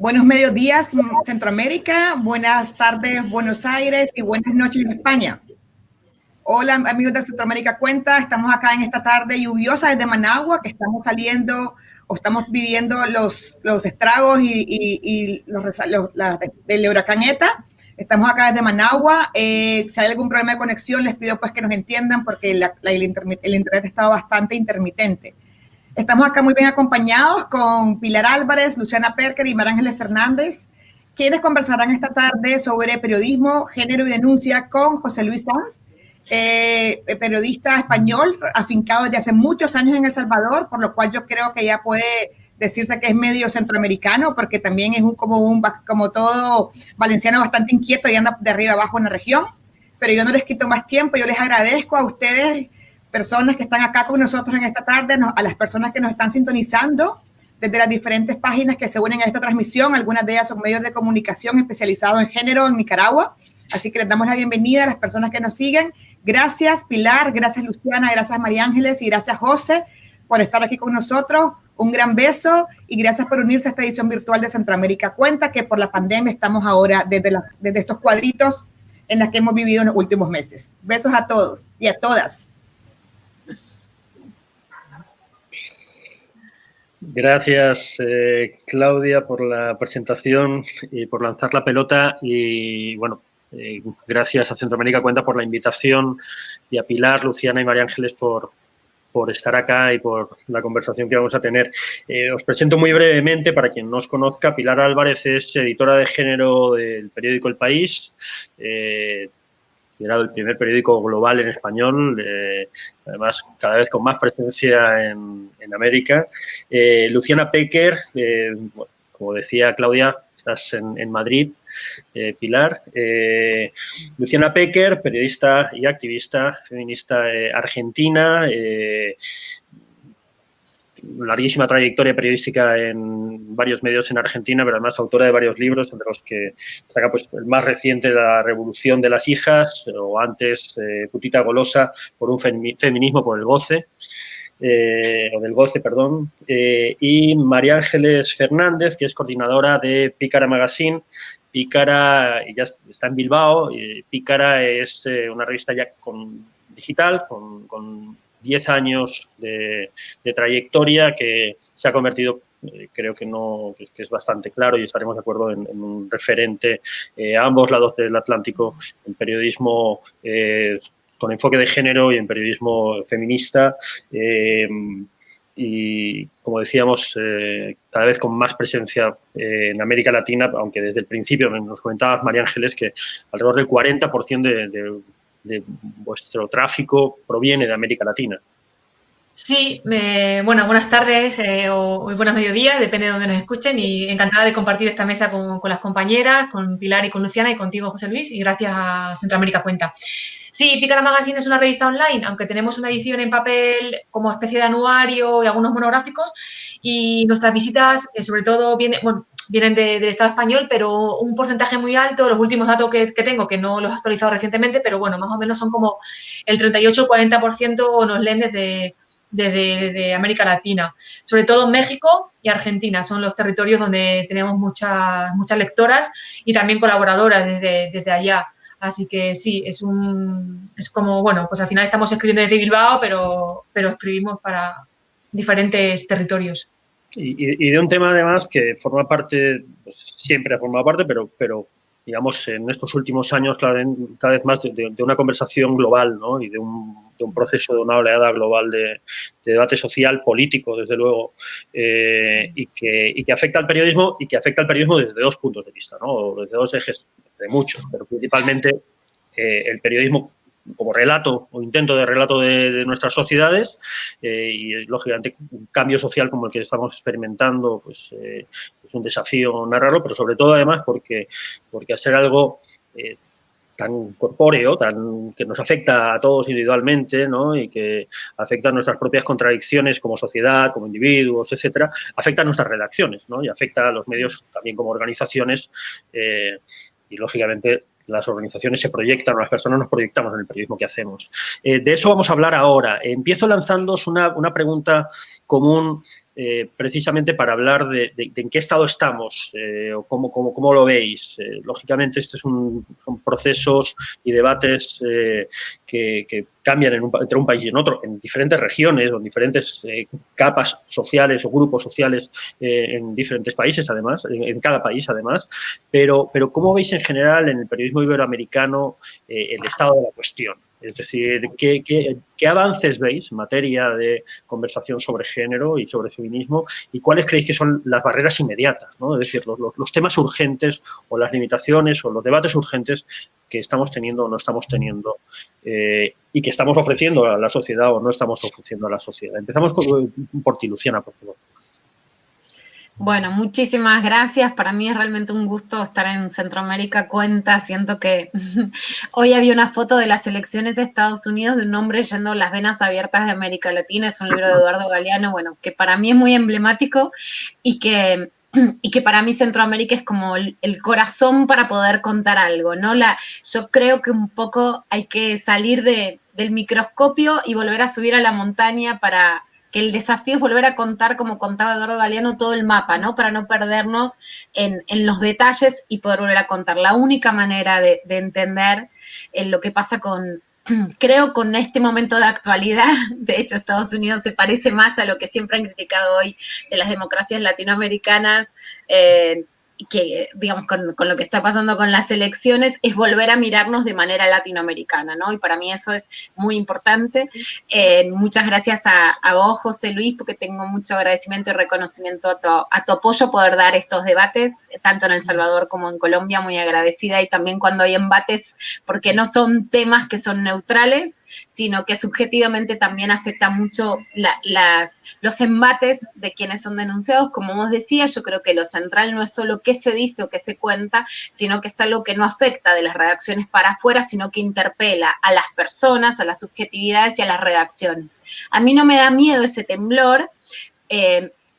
Buenos mediodías, Centroamérica, buenas tardes, Buenos Aires y buenas noches en España. Hola, amigos de Centroamérica Cuenta, estamos acá en esta tarde lluviosa desde Managua, que estamos saliendo o estamos viviendo los estragos del huracán ETA. Estamos acá desde Managua. Si hay algún problema de conexión, les pido pues que nos entiendan porque el internet ha estado bastante intermitente. Estamos acá muy bien acompañados con Pilar Álvarez, Luciana Perker y María Ángeles Fernández, quienes conversarán esta tarde sobre periodismo, género y denuncia con José Luis Sanz, periodista español afincado desde hace muchos años en El Salvador, por lo cual yo creo que ya puede decirse que es medio centroamericano, porque también es como todo valenciano bastante inquieto y anda de arriba abajo en la región. Pero yo no les quito más tiempo, yo les agradezco a ustedes, personas que están acá con nosotros en esta tarde, a las personas que nos están sintonizando desde las diferentes páginas que se unen a esta transmisión. Algunas de ellas son medios de comunicación especializados en género en Nicaragua. Así que les damos la bienvenida a las personas que nos siguen. Gracias, Pilar, gracias, Luciana, gracias, María Ángeles y gracias, José, por estar aquí con nosotros. Un gran beso y gracias por unirse a esta edición virtual de Centroamérica Cuenta, que por la pandemia estamos ahora desde estos cuadritos en las que hemos vivido en los últimos meses. Besos a todos y a todas. Gracias, Claudia, por la presentación y por lanzar la pelota. Y, bueno, gracias a Centroamérica Cuenta por la invitación y a Pilar, Luciana y María Ángeles por estar acá y por la conversación que vamos a tener. Os presento muy brevemente, para quien no os conozca. Pilar Álvarez es editora de género del periódico El País, considerado el primer periódico global en español, además cada vez con más presencia en América. Luciana Pecker, bueno, como decía Claudia, estás en Madrid, Pilar. Luciana Pecker, periodista y activista feminista argentina, larguísima trayectoria periodística en varios medios en Argentina, pero además autora de varios libros, entre los que destaca pues, el más reciente, La revolución de las hijas, o antes Putita golosa, por un feminismo por el goce, o del goce, perdón, y María Ángeles Fernández, que es coordinadora de Pícara Magazine. Pícara ya está en Bilbao. Pícara es una revista ya digital, con 10 años de trayectoria, que se ha convertido, creo que es bastante claro y estaremos de acuerdo, en un referente a ambos lados del Atlántico en periodismo con enfoque de género y en periodismo feminista. Y, como decíamos, cada vez con más presencia en América Latina, aunque desde el principio nos comentabas, María Ángeles, que alrededor del 40% de vuestro tráfico proviene de América Latina. Sí, bueno, buenas tardes o buenos mediodías, depende de donde nos escuchen, y encantada de compartir esta mesa con las compañeras, con Pilar y con Luciana, y contigo, José Luis, y gracias a Centroamérica Cuenta. Sí, Pícara Magazine es una revista online, aunque tenemos una edición en papel como especie de anuario y algunos monográficos, y nuestras visitas sobre todo vienen del Estado español, pero un porcentaje muy alto, los últimos datos que tengo, que no los he actualizado recientemente, pero bueno, más o menos son como el 38-40% nos leen desde América Latina, sobre todo México y Argentina, son los territorios donde tenemos muchas lectoras y también colaboradoras desde allá. Así que sí, es como, bueno, pues al final estamos escribiendo desde Bilbao, pero escribimos para diferentes territorios. Y de un tema, además, que forma parte, pues, siempre ha formado parte, pero digamos, en estos últimos años, cada vez más de una conversación global, ¿no? Y de un proceso, de una oleada global de debate social, político, desde luego, y que afecta al periodismo, y que afecta al periodismo desde dos puntos de vista, ¿no? Desde dos ejes, de muchos, pero principalmente el periodismo como relato o intento de relato de nuestras sociedades, y lógicamente un cambio social como el que estamos experimentando, pues es un desafío narrarlo, pero sobre todo además porque hacer algo tan corpóreo, que nos afecta a todos individualmente, ¿no? Y que afecta a nuestras propias contradicciones como sociedad, como individuos, etcétera, afecta a nuestras redacciones, ¿no? Y afecta a los medios también como organizaciones, y lógicamente las organizaciones se proyectan, o las personas nos proyectamos en el periodismo que hacemos. De eso vamos a hablar ahora. Empiezo lanzándoos una pregunta común precisamente para hablar de en qué estado estamos o cómo lo veis. Lógicamente, estos son procesos y debates que cambian entre un país y en otro, en diferentes regiones o en diferentes capas sociales o grupos sociales en diferentes países, además, en cada país, además. Pero ¿cómo veis en general en el periodismo iberoamericano el estado de la cuestión? Es decir, ¿qué avances veis en materia de conversación sobre género y sobre feminismo y cuáles creéis que son las barreras inmediatas, ¿no? Es decir, los temas urgentes o las limitaciones o los debates urgentes que estamos teniendo o no estamos teniendo y que estamos ofreciendo a la sociedad o no estamos ofreciendo a la sociedad. Empezamos por ti, Luciana, por favor. Bueno, muchísimas gracias. Para mí es realmente un gusto estar en Centroamérica Cuenta. Siento que hoy había una foto de las elecciones de Estados Unidos de un hombre yendo las venas abiertas de América Latina. Es un libro de Eduardo Galeano, bueno, que para mí es muy emblemático y que para mí Centroamérica es como el corazón para poder contar algo, ¿no? Yo creo que un poco hay que salir del microscopio y volver a subir a la montaña para que el desafío es volver a contar, como contaba Eduardo Galeano, todo el mapa, ¿no? Para no perdernos en los detalles y poder volver a contar. La única manera de entender lo que pasa creo con este momento de actualidad, de hecho Estados Unidos se parece más a lo que siempre han criticado hoy de las democracias latinoamericanas, que digamos con lo que está pasando con las elecciones, es volver a mirarnos de manera latinoamericana, ¿no? Y para mí eso es muy importante. Muchas gracias a vos, José Luis, porque tengo mucho agradecimiento y reconocimiento a tu apoyo poder dar estos debates, tanto en El Salvador como en Colombia, muy agradecida, y también cuando hay embates, porque no son temas que son neutrales, sino que subjetivamente también afectan mucho los embates de quienes son denunciados. Como vos decías, yo creo que lo central no es solo qué se dice o qué se cuenta, sino que es algo que no afecta de las redacciones para afuera, sino que interpela a las personas, a las subjetividades y a las redacciones. A mí no me da miedo ese temblor.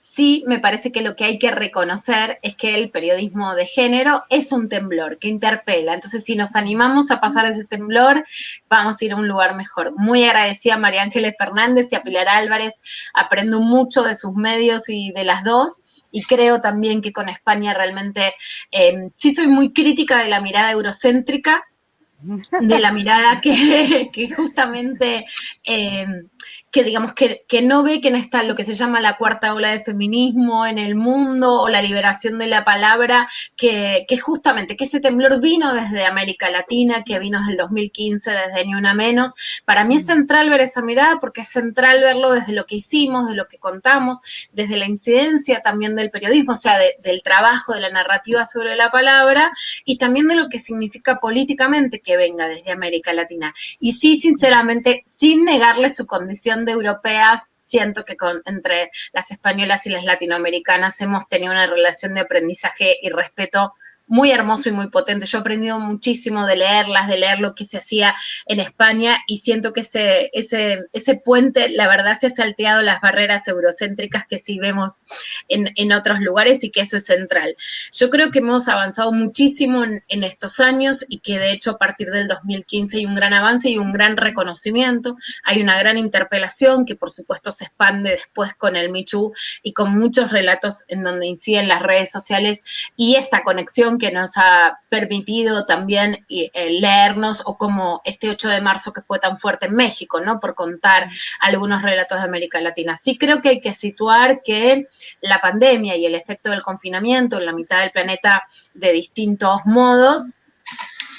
Sí, me parece que lo que hay que reconocer es que el periodismo de género es un temblor que interpela. Entonces, si nos animamos a pasar ese temblor, vamos a ir a un lugar mejor. Muy agradecida a María Ángeles Fernández y a Pilar Álvarez. Aprendo mucho de sus medios y de las dos. Y creo también que con España realmente sí soy muy crítica de la mirada eurocéntrica, de la mirada que justamente que digamos que no ve que no está lo que se llama la cuarta ola de feminismo en el mundo o la liberación de la palabra, que justamente que ese temblor vino desde América Latina, que vino desde el 2015, desde Ni Una Menos. Para mí es central ver esa mirada porque es central verlo desde lo que hicimos, de lo que contamos, desde la incidencia también del periodismo, o sea, del trabajo, de la narrativa sobre la palabra y también de lo que significa políticamente que venga desde América Latina. Y sí, sinceramente, sin negarle su condición de europeas, siento que entre las españolas y las latinoamericanas hemos tenido una relación de aprendizaje y respeto muy hermoso y muy potente. Yo he aprendido muchísimo de leerlas, de leer lo que se hacía en España y siento que ese puente, la verdad, se ha salteado las barreras eurocéntricas que sí vemos en otros lugares y que eso es central. Yo creo que hemos avanzado muchísimo en estos años y que de hecho a partir del 2015 hay un gran avance y un gran reconocimiento, hay una gran interpelación que por supuesto se expande después con el Me Too y con muchos relatos en donde inciden las redes sociales y esta conexión que nos ha permitido también leernos, o como este 8 de marzo que fue tan fuerte en México, ¿no? Por contar algunos relatos de América Latina. Sí creo que hay que situar que la pandemia y el efecto del confinamiento en la mitad del planeta de distintos modos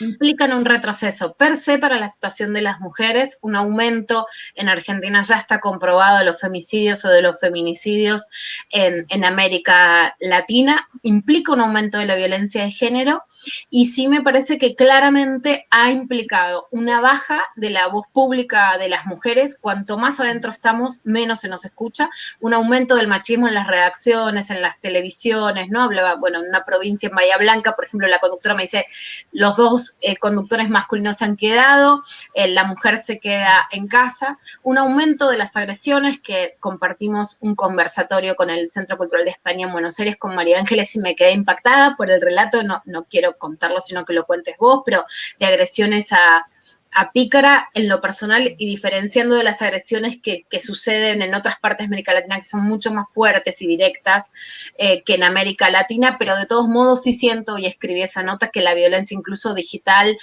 implican un retroceso per se para la situación de las mujeres, un aumento, en Argentina ya está comprobado, de los femicidios o de los feminicidios en América Latina, implica un aumento de la violencia de género y sí me parece que claramente ha implicado una baja de la voz pública de las mujeres, cuanto más adentro estamos, menos se nos escucha, un aumento del machismo en las redacciones, en las televisiones, ¿no? Hablaba, bueno, en una provincia en Bahía Blanca, por ejemplo, la conductora me dice, los dos conductores masculinos se han quedado, la mujer se queda en casa, un aumento de las agresiones, que compartimos un conversatorio con el Centro Cultural de España en Buenos Aires con María Ángeles y me quedé impactada por el relato, no quiero contarlo, sino que lo cuentes vos, pero de agresiones a pícara en lo personal y diferenciando de las agresiones que suceden en otras partes de América Latina, que son mucho más fuertes y directas que en América Latina, pero de todos modos sí siento, y escribí esa nota, que la violencia incluso digital,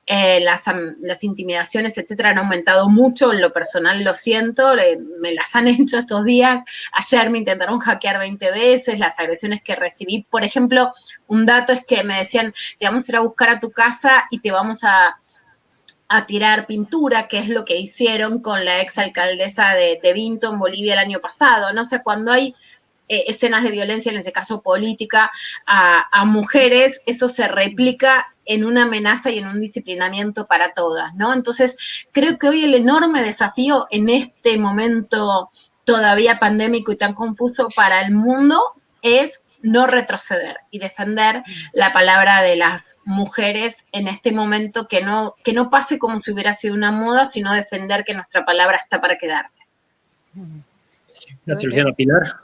las intimidaciones, etcétera, han aumentado mucho. En lo personal lo siento, me las han hecho estos días. Ayer me intentaron hackear 20 veces, las agresiones que recibí. Por ejemplo, un dato es que me decían, te vamos a ir a buscar a tu casa y te vamos a tirar pintura, que es lo que hicieron con la exalcaldesa de Vinto en Bolivia el año pasado, ¿no? O sea, cuando hay escenas de violencia, en ese caso política, a mujeres, eso se replica en una amenaza y en un disciplinamiento para todas, ¿no? Entonces, creo que hoy el enorme desafío en este momento todavía pandémico y tan confuso para el mundo es no retroceder y defender la palabra de las mujeres en este momento, que no pase como si hubiera sido una moda, sino defender que nuestra palabra está para quedarse. Gracias, Luciana. Pilar.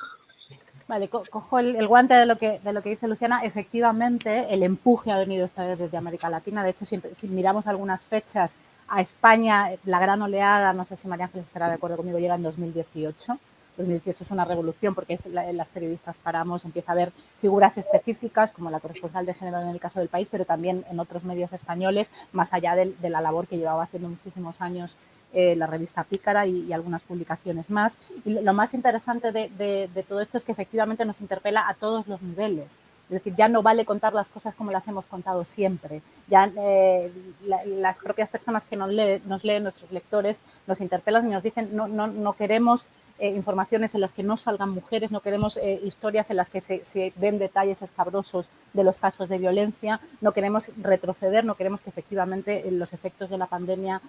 Vale, cojo el guante de lo que dice Luciana. Efectivamente, el empuje ha venido esta vez desde América Latina. De hecho, si miramos algunas fechas, a España, la gran oleada, no sé si María Ángeles estará de acuerdo conmigo, llega en 2018. 2018 es una revolución porque las periodistas paramos, empieza a haber figuras específicas como la corresponsal de género en el caso del País, pero también en otros medios españoles, más allá de la labor que llevaba haciendo muchísimos años la revista Pícara y algunas publicaciones más. Y lo más interesante de todo esto es que efectivamente nos interpela a todos los niveles. Es decir, ya no vale contar las cosas como las hemos contado siempre. Ya las propias personas que nos leen, nuestros lectores, nos interpelan y nos dicen no queremos informaciones en las que no salgan mujeres, no queremos historias en las que se den detalles escabrosos de los casos de violencia, no queremos retroceder, no queremos que efectivamente los efectos de la pandemia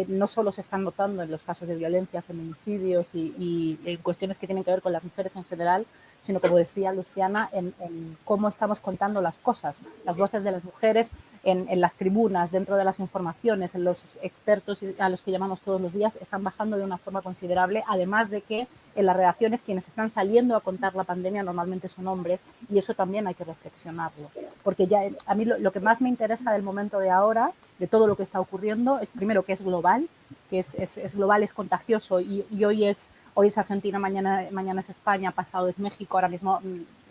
no solo se están notando en los casos de violencia, feminicidios y cuestiones que tienen que ver con las mujeres en general, sino, como decía Luciana, en cómo estamos contando las cosas, las voces de las mujeres en las tribunas, dentro de las informaciones, en los expertos a los que llamamos todos los días, están bajando de una forma considerable, además de que en las redacciones quienes están saliendo a contar la pandemia normalmente son hombres, y eso también hay que reflexionarlo. Porque ya a mí lo que más me interesa del momento de ahora, de todo lo que está ocurriendo, es primero que es global, que es global, es contagioso, y hoy es Argentina, mañana es España, pasado es México. Ahora mismo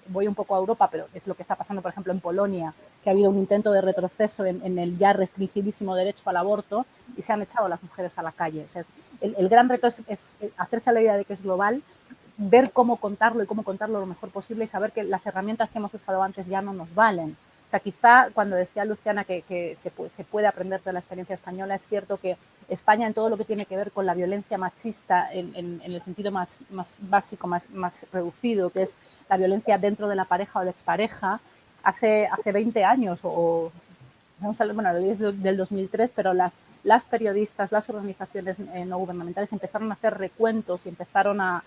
voy un poco a Europa, pero es lo que está pasando, por ejemplo, en Polonia, que ha habido un intento de retroceso en el ya restringidísimo derecho al aborto y se han echado a las mujeres a la calle. O sea, el gran reto es hacerse a la idea de que es global, ver cómo contarlo y cómo contarlo lo mejor posible y saber que las herramientas que hemos usado antes ya no nos valen. O sea, quizá cuando decía Luciana que se puede aprender de la experiencia española, es cierto que España, en todo lo que tiene que ver con la violencia machista en el sentido más básico, más reducido, que es la violencia dentro de la pareja o la expareja, hace 20 años, la ley es del 2003, pero las periodistas, las organizaciones no gubernamentales empezaron a hacer recuentos y empezaron a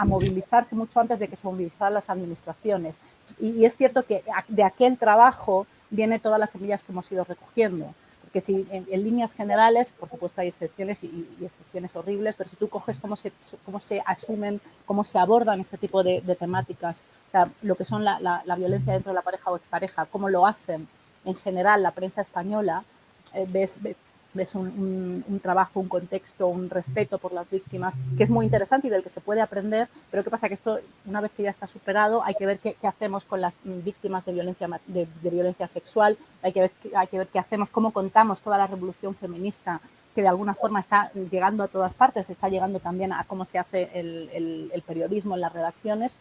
movilizarse mucho antes de que se movilizaran las administraciones. Y es cierto que de aquel trabajo viene todas las semillas que hemos ido recogiendo. Porque si en líneas generales, por supuesto hay excepciones y excepciones horribles, pero si tú coges cómo se asumen, cómo se abordan este tipo de temáticas, o sea, lo que son la violencia dentro de la pareja o expareja, cómo lo hacen en general la prensa española, ves un trabajo, un contexto, un respeto por las víctimas, que es muy interesante y del que se puede aprender, pero ¿qué pasa? Que esto, una vez que ya está superado, hay que ver qué hacemos con las víctimas de violencia sexual, hay que ver qué hacemos, cómo contamos toda la revolución feminista, que de alguna forma está llegando a todas partes, está llegando también a cómo se hace el periodismo en las redacciones.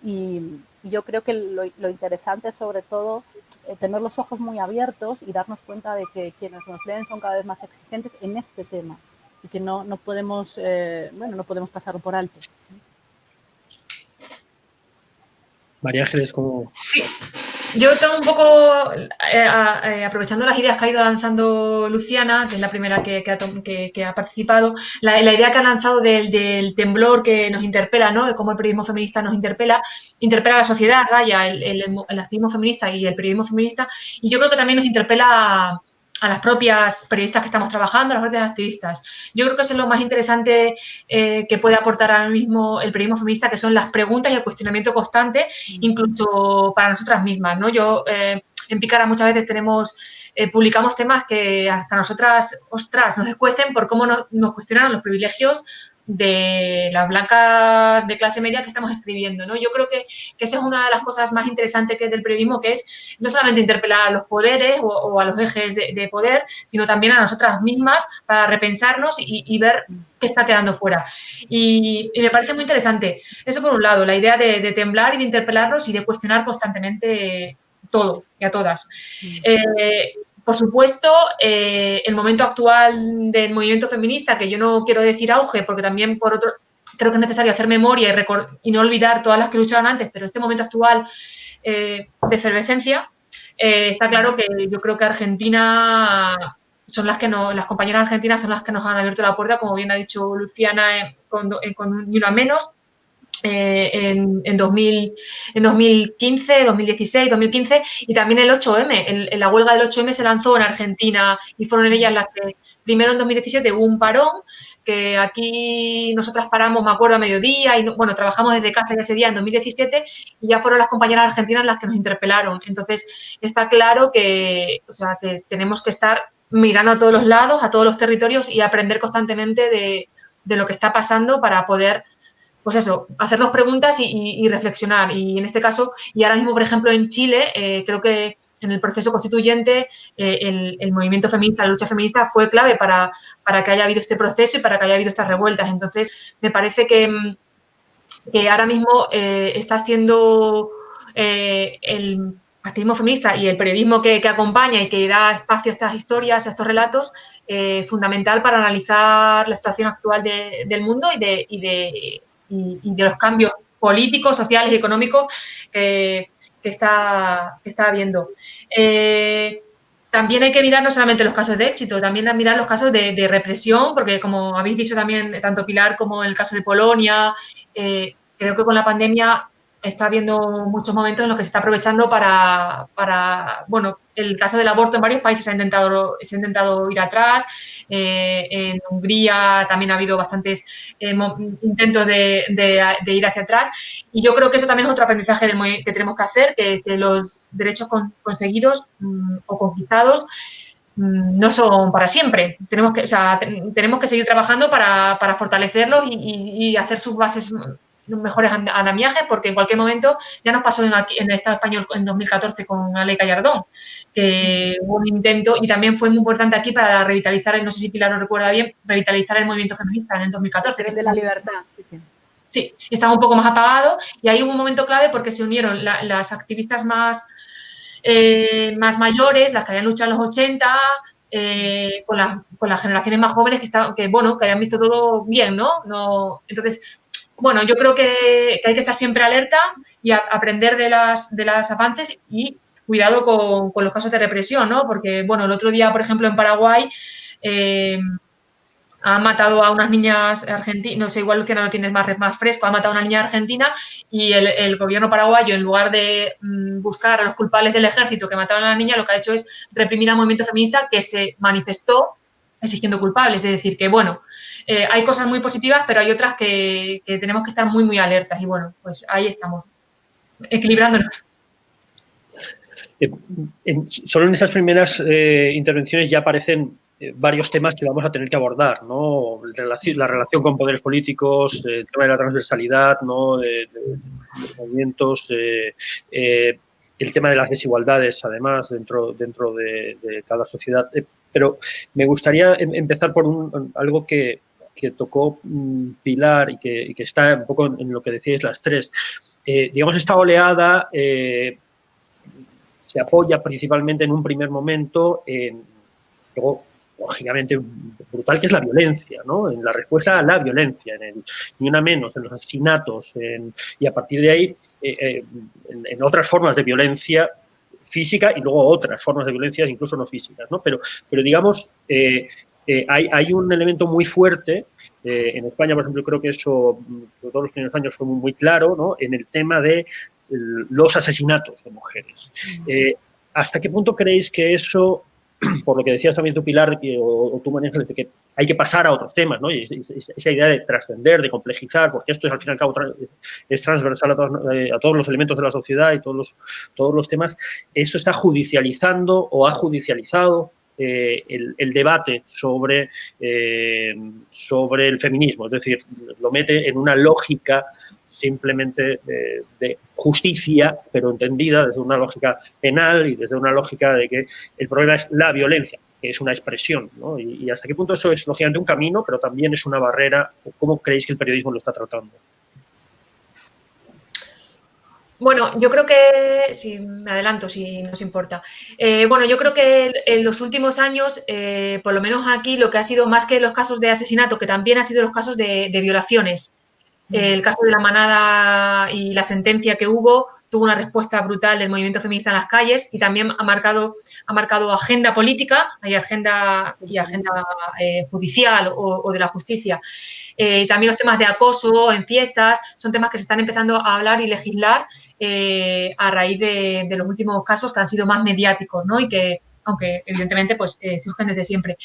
Y yo creo que lo interesante es, sobre todo, tener los ojos muy abiertos y darnos cuenta de que quienes nos leen son cada vez más exigentes en este tema y que no podemos pasarlo por alto. María Ángeles, ¿cómo? Sí. Yo tengo un poco, aprovechando las ideas que ha ido lanzando Luciana, que es la primera que ha participado, la idea que ha lanzado del temblor que nos interpela, ¿no? De cómo el periodismo feminista nos interpela a la sociedad, vaya, el activismo feminista y el periodismo feminista, y yo creo que también nos interpela a las propias periodistas que estamos trabajando, a las propias activistas. Yo creo que eso es lo más interesante que puede aportar ahora mismo el periodismo feminista, que son las preguntas y el cuestionamiento constante, incluso para nosotras mismas, ¿no? Yo en Pícara muchas veces publicamos temas que hasta nosotras, ostras, nos escuecen por cómo nos cuestionan los privilegios de las blancas de clase media que estamos escribiendo, ¿no? Yo creo que esa es una de las cosas más interesantes que es del periodismo, que es no solamente interpelar a los poderes o a los ejes de poder, sino también a nosotras mismas para repensarnos y ver qué está quedando fuera. Y me parece muy interesante. Eso por un lado, la idea de temblar y de interpelarlos y de cuestionar constantemente todo y a todas. Por supuesto, el momento actual del movimiento feminista, que yo no quiero decir auge, porque también por otro creo que es necesario hacer memoria y no olvidar todas las que lucharon antes, pero este momento actual de efervescencia, está claro que yo creo que Argentina son las compañeras argentinas son las que nos han abierto la puerta, como bien ha dicho Luciana, con Ni Una Menos. En 2015, 2016, 2015 y también el 8M. La huelga del 8M se lanzó en Argentina y fueron ellas las que, primero en 2017 hubo un parón, que aquí nosotras paramos, me acuerdo, a mediodía y bueno, trabajamos desde casa ese día en 2017 y ya fueron las compañeras argentinas las que nos interpelaron. Entonces, está claro que tenemos que estar mirando a todos los lados, a todos los territorios y aprender constantemente de lo que está pasando para poder, pues eso, hacernos preguntas y reflexionar. Y en este caso, y ahora mismo, por ejemplo, en Chile, creo que en el proceso constituyente el movimiento feminista, la lucha feminista fue clave para que haya habido este proceso y para que haya habido estas revueltas. Entonces, me parece que ahora mismo está siendo el activismo feminista y el periodismo que acompaña y que da espacio a estas historias, a estos relatos, fundamental para analizar la situación actual del mundo y de los cambios políticos, sociales y económicos que está habiendo. También hay que mirar no solamente los casos de éxito, también mirar los casos de represión, porque como habéis dicho también, tanto Pilar como el caso de Polonia, creo que con la pandemia está habiendo muchos momentos en los que se está aprovechando para bueno, el caso del aborto en varios países se ha intentado ir atrás. En Hungría también ha habido bastantes intentos de ir hacia atrás. Y yo creo que eso también es otro aprendizaje que tenemos que hacer, que los derechos conseguidos o conquistados no son para siempre. Tenemos que seguir trabajando para fortalecerlos y hacer sus bases mejores andamiajes, porque en cualquier momento ya nos pasó en el Estado español en 2014 con la ley Gallardón, que hubo un intento y también fue muy importante aquí para revitalizar, no sé si Pilar lo recuerda bien, revitalizar el movimiento feminista en el 2014. De la libertad, sí. Sí, estaba un poco más apagado y ahí hubo un momento clave porque se unieron las activistas más mayores, las que habían luchado en los 80, con las generaciones más jóvenes que habían visto todo bien, ¿no? Entonces, bueno, yo creo que hay que estar siempre alerta y aprender de las avances y cuidado con los casos de represión, ¿no? Porque, bueno, el otro día, por ejemplo, en Paraguay han matado a unas niñas argentinas, no sé, igual Luciana lo tienes más fresco, ha matado a una niña argentina y el gobierno paraguayo, en lugar de buscar a los culpables del ejército que mataron a la niña, lo que ha hecho es reprimir al movimiento feminista que se manifestó exigiendo culpables. Es decir, que bueno, hay cosas muy positivas, pero hay otras que tenemos que estar muy, muy alertas y bueno, pues ahí estamos, equilibrándonos. Solo en esas primeras intervenciones ya aparecen varios temas que vamos a tener que abordar, ¿no? La relación con poderes políticos, el tema de la transversalidad, ¿no? De los movimientos, el tema de las desigualdades, además, dentro de cada sociedad. Pero me gustaría empezar por algo que tocó Pilar y que está un poco en lo que decíais las tres. Digamos, esta oleada se apoya principalmente en un primer momento en algo lógicamente brutal, que es la violencia, ¿no? En la respuesta a la violencia, Ni Una Menos, en los asesinatos, y a partir de ahí en otras formas de violencia física y luego otras formas de violencia incluso no físicas, ¿no? Pero digamos, hay un elemento muy fuerte, en España, por ejemplo, creo que eso todos los primeros años fue muy claro, ¿no? En el tema de los asesinatos de mujeres. ¿Hasta qué punto creéis que eso por lo que decías también tú, Pilar, o tú, María Ángeles, de que hay que pasar a otros temas, ¿no? Y esa idea de trascender, de complejizar, porque esto es, al fin y al cabo, es transversal a todos los elementos de la sociedad y todos los temas. Eso está judicializando o ha judicializado el debate sobre el feminismo. Es decir, lo mete en una lógica simplemente de justicia, pero entendida desde una lógica penal y desde una lógica de que el problema es la violencia, que es una expresión, ¿no? Y hasta qué punto eso es, lógicamente, un camino, pero también es una barrera. ¿Cómo creéis que el periodismo lo está tratando? Bueno, yo creo que, si me adelanto, si no os importa. Bueno, yo creo que en los últimos años, por lo menos aquí, lo que ha sido más que los casos de asesinato, que también ha sido los casos de violaciones. El caso de la manada y la sentencia que hubo tuvo una respuesta brutal del movimiento feminista en las calles y también ha marcado agenda política y agenda judicial o de la justicia. También los temas de acoso en fiestas son temas que se están empezando a hablar y legislar a raíz de los últimos casos que han sido más mediáticos, ¿no? Y que, aunque evidentemente pues surgen desde siempre.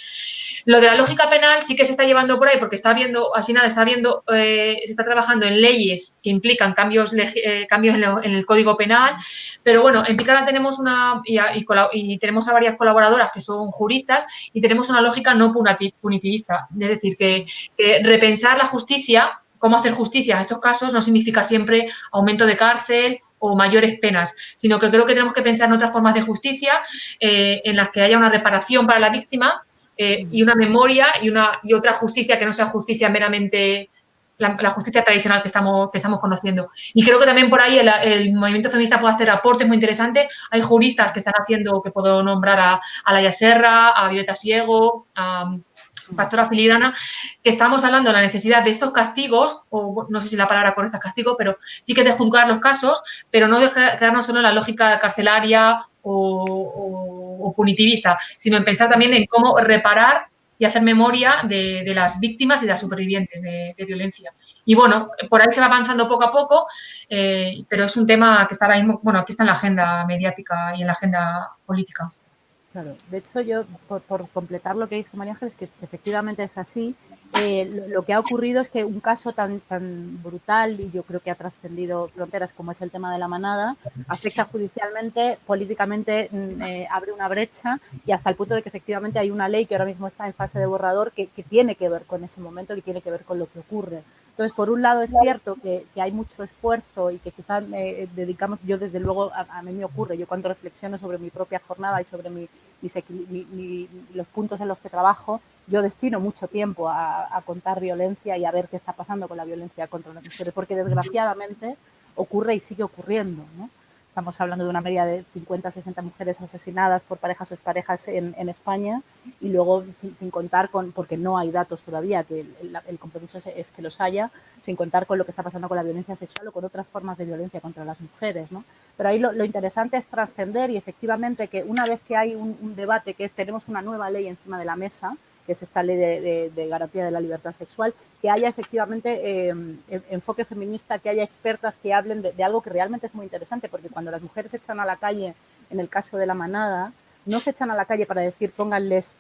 Lo de la lógica penal sí que se está llevando por ahí porque al final se está trabajando en leyes que implican cambios en el Código Penal, pero bueno, en Picara tenemos y tenemos a varias colaboradoras que son juristas y tenemos una lógica no punitivista, es decir, que repensar la justicia, cómo hacer justicia en estos casos no significa siempre aumento de cárcel o mayores penas, sino que creo que tenemos que pensar en otras formas de justicia en las que haya una reparación para la víctima y una memoria y otra justicia que no sea justicia meramente la justicia tradicional que estamos conociendo. Y creo que también por ahí el movimiento feminista puede hacer aportes muy interesantes. Hay juristas que están haciendo, que puedo nombrar a Laia Serra, a Violeta Siego, a Pastora Filigrana, que estamos hablando de la necesidad de estos castigos, o no sé si la palabra correcta es castigo, pero sí que de juzgar los casos, pero no de quedarnos solo en la lógica carcelaria o punitivista, sino en pensar también en cómo reparar y hacer memoria de las víctimas y de las supervivientes de violencia. Y bueno, por ahí se va avanzando poco a poco, pero es un tema que está ahora mismo, bueno, aquí está en la agenda mediática y en la agenda política. Claro, de hecho yo, por completar lo que dice María Ángeles, que efectivamente es así, lo que ha ocurrido es que un caso tan brutal, y yo creo que ha trascendido fronteras como es el tema de la manada, afecta judicialmente, políticamente abre una brecha y hasta el punto de que efectivamente hay una ley que ahora mismo está en fase de borrador que tiene que ver con ese momento, que tiene que ver con lo que ocurre. Entonces, por un lado es cierto que hay mucho esfuerzo y que quizás dedicamos, yo desde luego, a mí me ocurre, yo cuando reflexiono sobre mi propia jornada y sobre los puntos en los que trabajo, yo destino mucho tiempo a contar violencia y a ver qué está pasando con la violencia contra las mujeres, porque desgraciadamente ocurre y sigue ocurriendo, ¿no? Estamos hablando de una media de 50 a 60 mujeres asesinadas por parejas o exparejas en España y luego sin contar con, porque no hay datos todavía, que el compromiso es que los haya, sin contar con lo que está pasando con la violencia sexual o con otras formas de violencia contra las mujeres, ¿no? Pero ahí lo interesante es trascender y efectivamente que una vez que hay un debate que tenemos una nueva ley encima de la mesa, que es esta ley de garantía de la libertad sexual, que haya efectivamente enfoque feminista, que haya expertas que hablen de algo que realmente es muy interesante, porque cuando las mujeres se echan a la calle, en el caso de la manada, no se echan a la calle para decir pónganles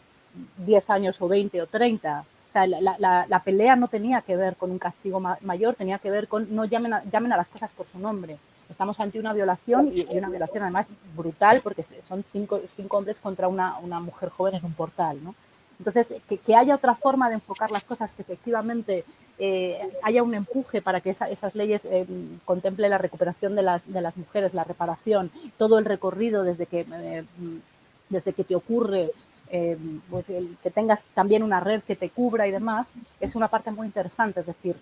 10 años o 20 o 30. O sea, la pelea no tenía que ver con un castigo mayor, tenía que ver con no llamen a las cosas por su nombre. Estamos ante una violación y una violación además brutal, porque son cinco hombres contra una mujer joven en un portal, ¿no? Entonces, que haya otra forma de enfocar las cosas, que efectivamente haya un empuje para que esas leyes contemplen la recuperación de las mujeres, la reparación, todo el recorrido desde que te ocurre, pues que tengas también una red que te cubra y demás, es una parte muy interesante. Es decir,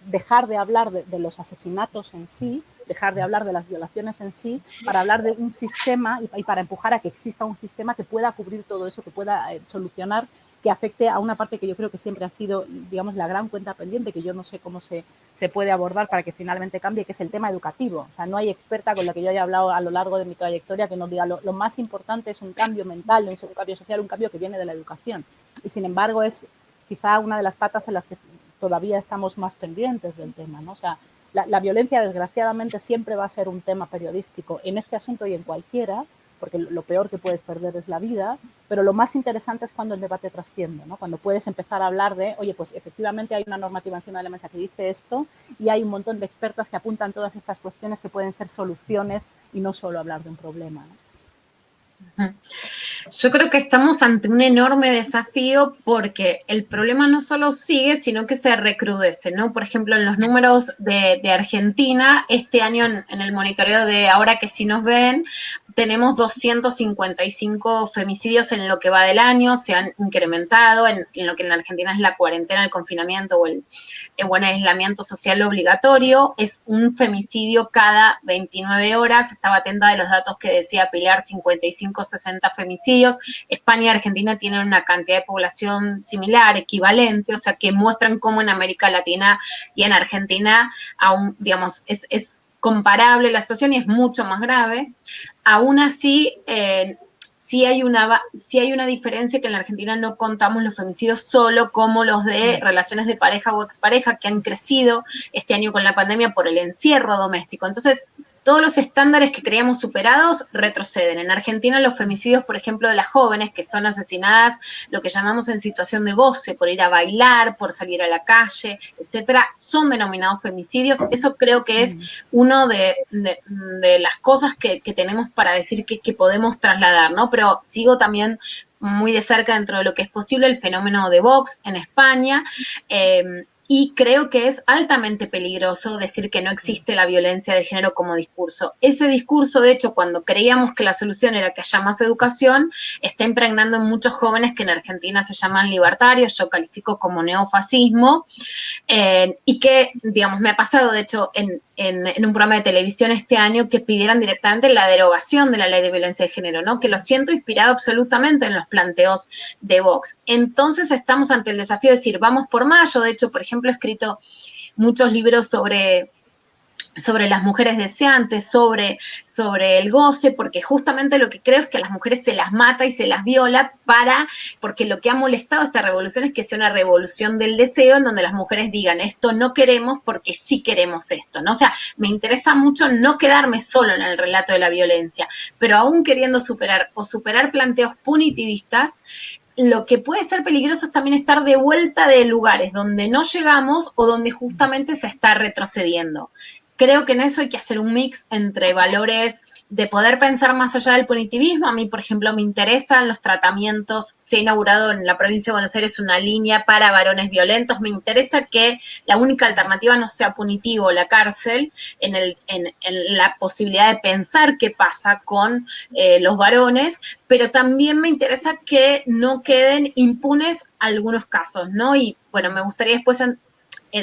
dejar de hablar de los asesinatos en sí, dejar de hablar de las violaciones en sí, para hablar de un sistema y para empujar a que exista un sistema que pueda cubrir todo eso, que pueda solucionar, que afecte a una parte que yo creo que siempre ha sido, digamos, la gran cuenta pendiente, que yo no sé cómo se puede abordar para que finalmente cambie, que es el tema educativo. O sea, no hay experta con la que yo haya hablado a lo largo de mi trayectoria que nos diga lo más importante es un cambio mental, no es un cambio social, un cambio que viene de la educación. Y sin embargo es quizá una de las patas en las que todavía estamos más pendientes del tema, ¿no? O sea, la violencia desgraciadamente siempre va a ser un tema periodístico en este asunto y en cualquiera, porque lo peor que puedes perder es la vida, pero lo más interesante es cuando el debate trasciende, ¿no? Cuando puedes empezar a hablar de, oye, pues efectivamente hay una normativa encima de la mesa que dice esto y hay un montón de expertas que apuntan todas estas cuestiones que pueden ser soluciones y no solo hablar de un problema, ¿no? Yo creo que estamos ante un enorme desafío porque el problema no solo sigue, sino que se recrudece, ¿no? Por ejemplo, en los números de Argentina, este año en el monitoreo de Ahora que sí nos ven, tenemos 255 femicidios en lo que va del año, se han incrementado en lo que en Argentina es la cuarentena, el confinamiento o el aislamiento social obligatorio, es un femicidio cada 29 horas, estaba atenta de los datos que decía Pilar, 55, 60 femicidios, España y Argentina tienen una cantidad de población similar, equivalente, o sea que muestran cómo en América Latina y en Argentina aún, digamos, es comparable la situación y es mucho más grave. Aún así, sí hay una diferencia que en la Argentina no contamos los femicidios solo como los de relaciones de pareja o expareja que han crecido este año con la pandemia por el encierro doméstico. Entonces, todos los estándares que creíamos superados retroceden. En Argentina los femicidios, por ejemplo, de las jóvenes que son asesinadas, lo que llamamos en situación de goce, por ir a bailar, por salir a la calle, etcétera, son denominados femicidios. Eso creo que es uno de las cosas que tenemos para decir que podemos trasladar, ¿no? Pero sigo también muy de cerca dentro de lo que es posible el fenómeno de Vox en España, y creo que es altamente peligroso decir que no existe la violencia de género como discurso. Ese discurso, de hecho, cuando creíamos que la solución era que haya más educación, está impregnando en muchos jóvenes que en Argentina se llaman libertarios, yo califico como neofascismo, y que, digamos, me ha pasado, de hecho, en un programa de televisión este año que pidieran directamente la derogación de la ley de violencia de género, ¿no? Que lo siento inspirado absolutamente en los planteos de Vox. Entonces estamos ante el desafío de decir, vamos por más. Yo, de hecho, por ejemplo, he escrito muchos libros sobre las mujeres deseantes, sobre el goce, porque justamente lo que creo es que a las mujeres se las mata y se las viola porque lo que ha molestado a esta revolución es que sea una revolución del deseo en donde las mujeres digan esto no queremos porque sí queremos esto, ¿no? O sea, me interesa mucho no quedarme solo en el relato de la violencia, pero aún queriendo superar planteos punitivistas, lo que puede ser peligroso es también estar de vuelta de lugares donde no llegamos o donde justamente se está retrocediendo. Creo que en eso hay que hacer un mix entre valores de poder pensar más allá del punitivismo. A mí, por ejemplo, me interesan los tratamientos. Se ha inaugurado en la provincia de Buenos Aires una línea para varones violentos. Me interesa que la única alternativa no sea punitivo, la cárcel, en la posibilidad de pensar qué pasa con los varones, pero también me interesa que no queden impunes algunos casos, ¿no? Y, bueno, me gustaría después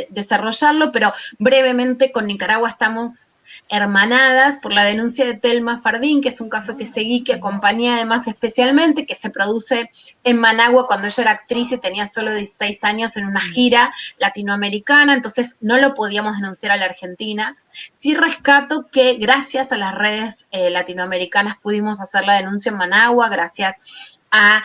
desarrollarlo, pero brevemente con Nicaragua estamos hermanadas por la denuncia de Telma Fardín, que es un caso que seguí, que acompañé además especialmente, que se produce en Managua cuando ella era actriz y tenía solo 16 años en una gira latinoamericana, entonces no lo podíamos denunciar a la Argentina. Sí rescato que gracias a las redes latinoamericanas pudimos hacer la denuncia en Managua, gracias a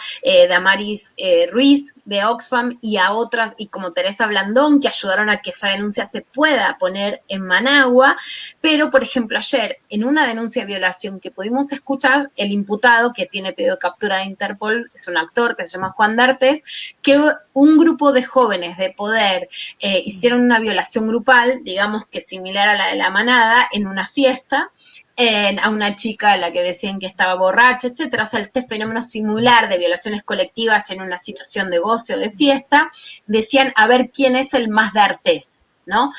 Damaris Ruiz de Oxfam y a otras, y como Teresa Blandón, que ayudaron a que esa denuncia se pueda poner en Managua. Pero, por ejemplo, ayer, en una denuncia de violación que pudimos escuchar, el imputado, que tiene pedido de captura de Interpol, es un actor que se llama Juan D'Artes, que un grupo de jóvenes de poder hicieron una violación grupal, digamos que similar a la de la manada, en una fiesta, a una chica a la que decían que estaba borracha, etcétera. O sea, este fenómeno similar de violaciones colectivas en una situación de goce o de fiesta, decían a ver quién es el más D'Artes, ¿no?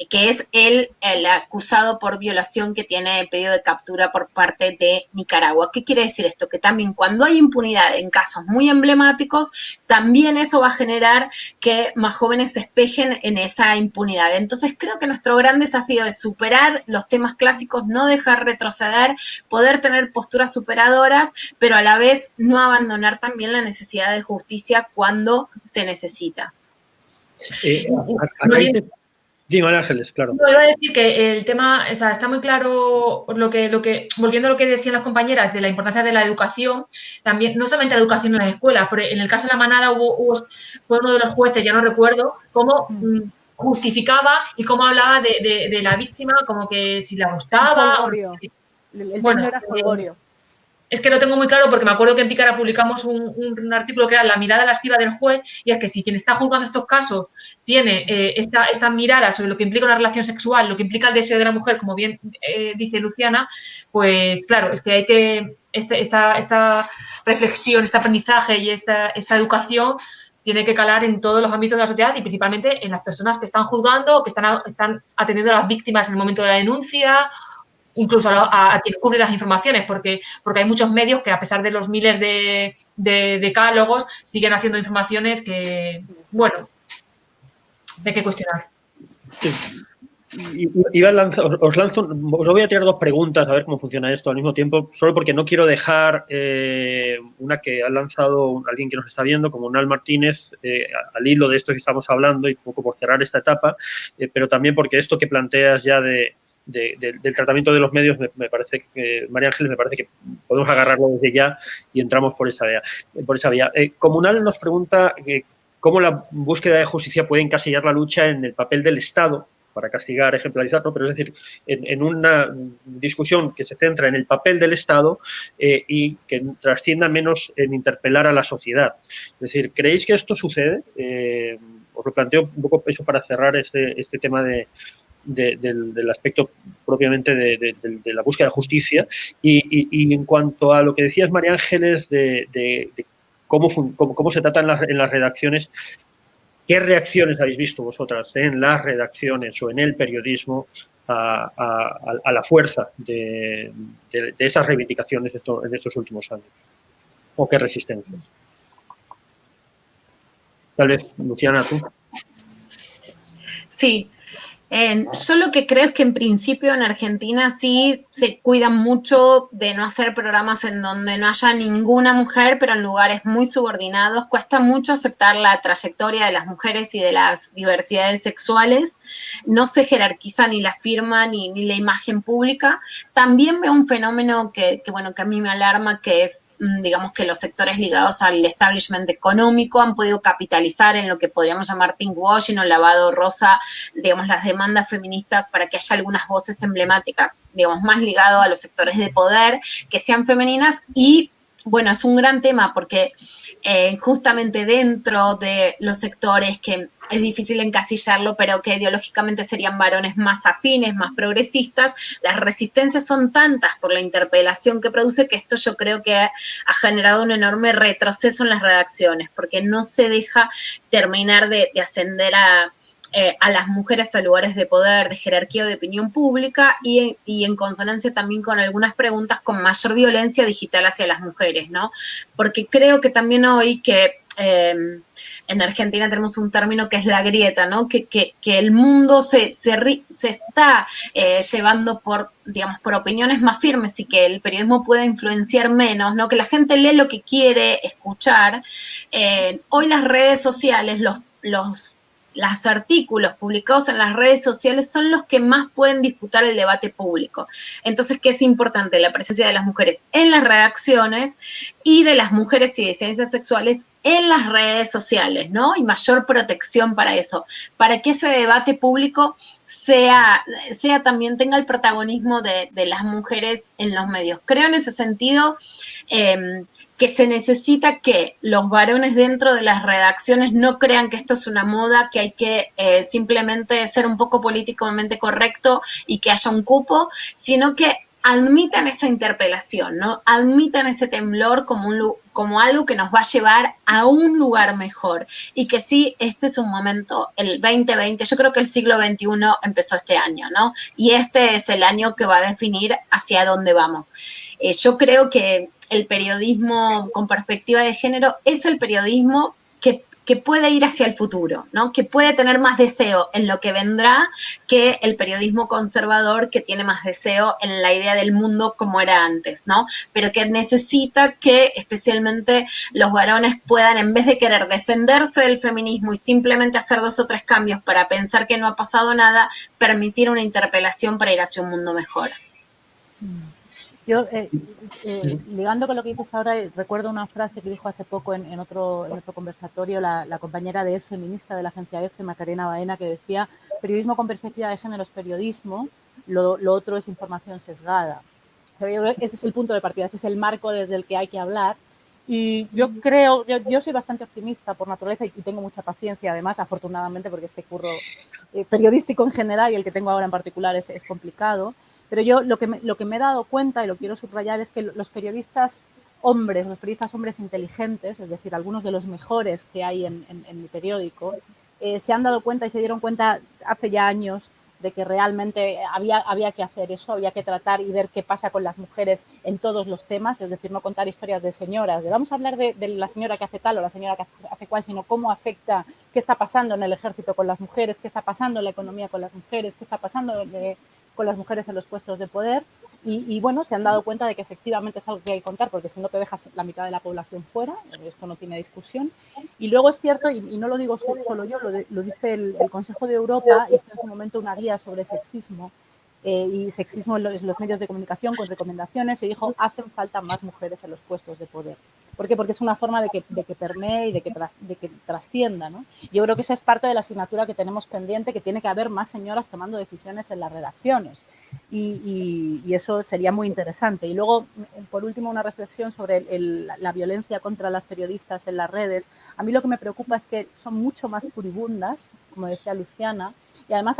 Que es el acusado por violación que tiene pedido de captura por parte de Nicaragua. ¿Qué quiere decir esto? Que también cuando hay impunidad en casos muy emblemáticos, también eso va a generar que más jóvenes se espejen en esa impunidad. Entonces creo que nuestro gran desafío es superar los temas clásicos, no dejar retroceder, poder tener posturas superadoras, pero a la vez no abandonar también la necesidad de justicia cuando se necesita. Dime, Ángeles, claro. No, iba a decir que el tema, o sea, está muy claro volviendo a lo que decían las compañeras de la importancia de la educación, también, no solamente la educación en las escuelas, pero en el caso de la manada fue uno de los jueces, ya no recuerdo, cómo justificaba y cómo hablaba de la víctima, como que si le gustaba. El bueno, era folgorio. Es que lo tengo muy claro porque me acuerdo que en Picara publicamos un artículo que era la mirada lasciva del juez, y es que si quien está juzgando estos casos tiene esta mirada sobre lo que implica una relación sexual, lo que implica el deseo de la mujer, como bien dice Luciana, pues claro, es que hay que esta reflexión, este aprendizaje y esa educación tiene que calar en todos los ámbitos de la sociedad y principalmente en las personas que están juzgando o que están atendiendo a las víctimas en el momento de la denuncia, incluso a quien cubre las informaciones, porque hay muchos medios que, a pesar de los miles de decálogos, siguen haciendo informaciones que, bueno, hay que cuestionar. Sí. Os voy a tirar dos preguntas a ver cómo funciona esto al mismo tiempo, solo porque no quiero dejar una que ha lanzado alguien que nos está viendo, como Unal Martínez, al hilo de esto que estamos hablando y un poco por cerrar esta etapa, pero también porque esto que planteas ya del tratamiento de los medios, me parece que, María Ángeles, me parece que podemos agarrarlo desde ya y entramos por esa vía. Comunal nos pregunta cómo la búsqueda de justicia puede encasillar la lucha en el papel del Estado para castigar, ejemplarizar, ¿no? Pero es decir, en una discusión que se centra en el papel del Estado y que trascienda menos en interpelar a la sociedad. Es decir, ¿creéis que esto sucede? Os lo planteo un poco eso para cerrar este tema del aspecto propiamente de la búsqueda de justicia. Y en cuanto a lo que decías, María Ángeles, de cómo se trata en las redacciones, ¿qué reacciones habéis visto vosotras en las redacciones o en el periodismo a la fuerza de esas reivindicaciones en estos últimos años? ¿O qué resistencias? Tal vez, Luciana, tú. Sí. Yo lo que creo es que en principio en Argentina sí se cuidan mucho de no hacer programas en donde no haya ninguna mujer, pero en lugares muy subordinados. Cuesta mucho aceptar la trayectoria de las mujeres y de las diversidades sexuales. No se jerarquiza ni la firma ni la imagen pública. También veo un fenómeno que a mí me alarma, que es, digamos, que los sectores ligados al establishment económico han podido capitalizar en lo que podríamos llamar pinkwashing o lavado rosa, digamos, las demandas feministas para que haya algunas voces emblemáticas, digamos, más ligado a los sectores de poder, que sean femeninas. Y bueno, es un gran tema porque justamente dentro de los sectores que es difícil encasillarlo, pero que ideológicamente serían varones más afines, más progresistas, las resistencias son tantas por la interpelación que produce, que esto yo creo que ha generado un enorme retroceso en las redacciones, porque no se deja terminar de ascender a las mujeres a lugares de poder, de jerarquía o de opinión pública, y en consonancia también con algunas preguntas con mayor violencia digital hacia las mujeres, ¿no? Porque creo que también hoy que en Argentina tenemos un término que es la grieta, ¿no? Que el mundo se está llevando por, digamos, por opiniones más firmes, y que el periodismo puede influenciar menos, ¿no? Que la gente lee lo que quiere escuchar. Hoy las redes sociales, los artículos publicados en las redes sociales son los que más pueden disputar el debate público. Entonces, ¿qué es importante? La presencia de las mujeres en las redacciones y de las mujeres y disidencias sexuales en las redes sociales, ¿no? Y mayor protección para eso, para que ese debate público también tenga el protagonismo de las mujeres en los medios. Creo en ese sentido que se necesita que los varones dentro de las redacciones no crean que esto es una moda, que hay que simplemente ser un poco políticamente correcto y que haya un cupo, sino que admitan esa interpelación, ¿no? Admitan ese temblor como algo que nos va a llevar a un lugar mejor, y que sí, este es un momento, el 2020, yo creo que el siglo XXI empezó este año, ¿no? Y este es el año que va a definir hacia dónde vamos. Yo creo que el periodismo con perspectiva de género es el periodismo que puede ir hacia el futuro, ¿no? Que puede tener más deseo en lo que vendrá que el periodismo conservador, que tiene más deseo en la idea del mundo como era antes, ¿no? Pero que necesita que especialmente los varones puedan, en vez de querer defenderse del feminismo y simplemente hacer 2 o 3 cambios para pensar que no ha pasado nada, permitir una interpelación para ir hacia un mundo mejor. Yo, ligando con lo que dices ahora, recuerdo una frase que dijo hace poco en otro conversatorio la compañera de feminista de la agencia EFE, Macarena Baena, que decía: periodismo con perspectiva de género es periodismo, lo otro es información sesgada. Ese es el punto de partida, ese es el marco desde el que hay que hablar. Y yo creo, yo soy bastante optimista por naturaleza y tengo mucha paciencia, además, afortunadamente, porque este curro periodístico en general y el que tengo ahora en particular es complicado. Pero yo lo que me he dado cuenta, y lo quiero subrayar, es que los periodistas hombres inteligentes, es decir, algunos de los mejores que hay en mi periódico, se han dado cuenta y se dieron cuenta hace ya años de que realmente había que hacer eso, había que tratar y ver qué pasa con las mujeres en todos los temas, es decir, no contar historias de señoras, de vamos a hablar de la señora que hace tal o la señora que hace cual, sino cómo afecta, qué está pasando en el ejército con las mujeres, qué está pasando en la economía con las mujeres, qué está pasando con las mujeres en los puestos de poder. Y bueno, se han dado cuenta de que efectivamente es algo que hay que contar, porque si no te dejas la mitad de la población fuera, esto no tiene discusión. Y luego es cierto, y no lo digo solo yo, lo dice el Consejo de Europa, hizo en su momento una guía sobre sexismo y sexismo en los medios de comunicación con recomendaciones, y dijo, hacen falta más mujeres en los puestos de poder. ¿Por qué? Porque es una forma de que permee y de que trascienda, ¿no? Yo creo que esa es parte de la asignatura que tenemos pendiente, que tiene que haber más señoras tomando decisiones en las redacciones. Y eso sería muy interesante. Y luego, por último, una reflexión sobre la violencia contra las periodistas en las redes. A mí lo que me preocupa es que son mucho más furibundas, como decía Luciana, y además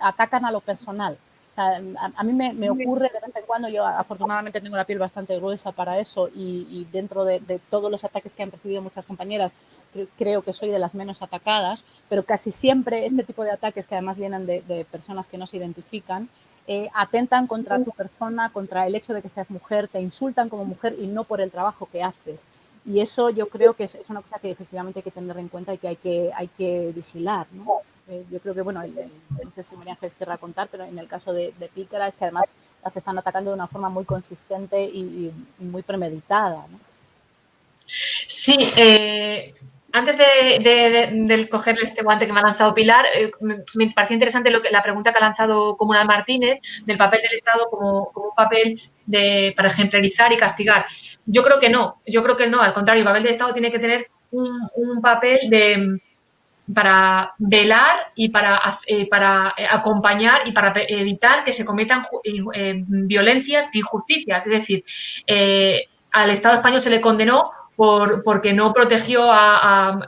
atacan a lo personal. O sea, a mí me ocurre de vez en cuando, yo afortunadamente tengo la piel bastante gruesa para eso, y dentro de todos los ataques que han recibido muchas compañeras, creo que soy de las menos atacadas, pero casi siempre este tipo de ataques, que además vienen de personas que no se identifican, atentan contra tu persona, contra el hecho de que seas mujer, te insultan como mujer y no por el trabajo que haces. Y eso yo creo que es una cosa que efectivamente hay que tener en cuenta y que hay que vigilar, ¿no? Yo creo que, bueno, no sé si María Ángeles querrá contar, pero en el caso de Pícara es que además las están atacando de una forma muy consistente y muy premeditada, ¿no? Sí, antes de coger este guante que me ha lanzado Pilar, me parecía interesante la pregunta que ha lanzado Comunal Martínez del papel del Estado como un papel para ejemplarizar y castigar. Yo creo que no, al contrario, el papel del Estado tiene que tener un papel para velar y para acompañar y para evitar que se cometan violencias e injusticias. Es decir, al Estado español se le condenó porque no protegió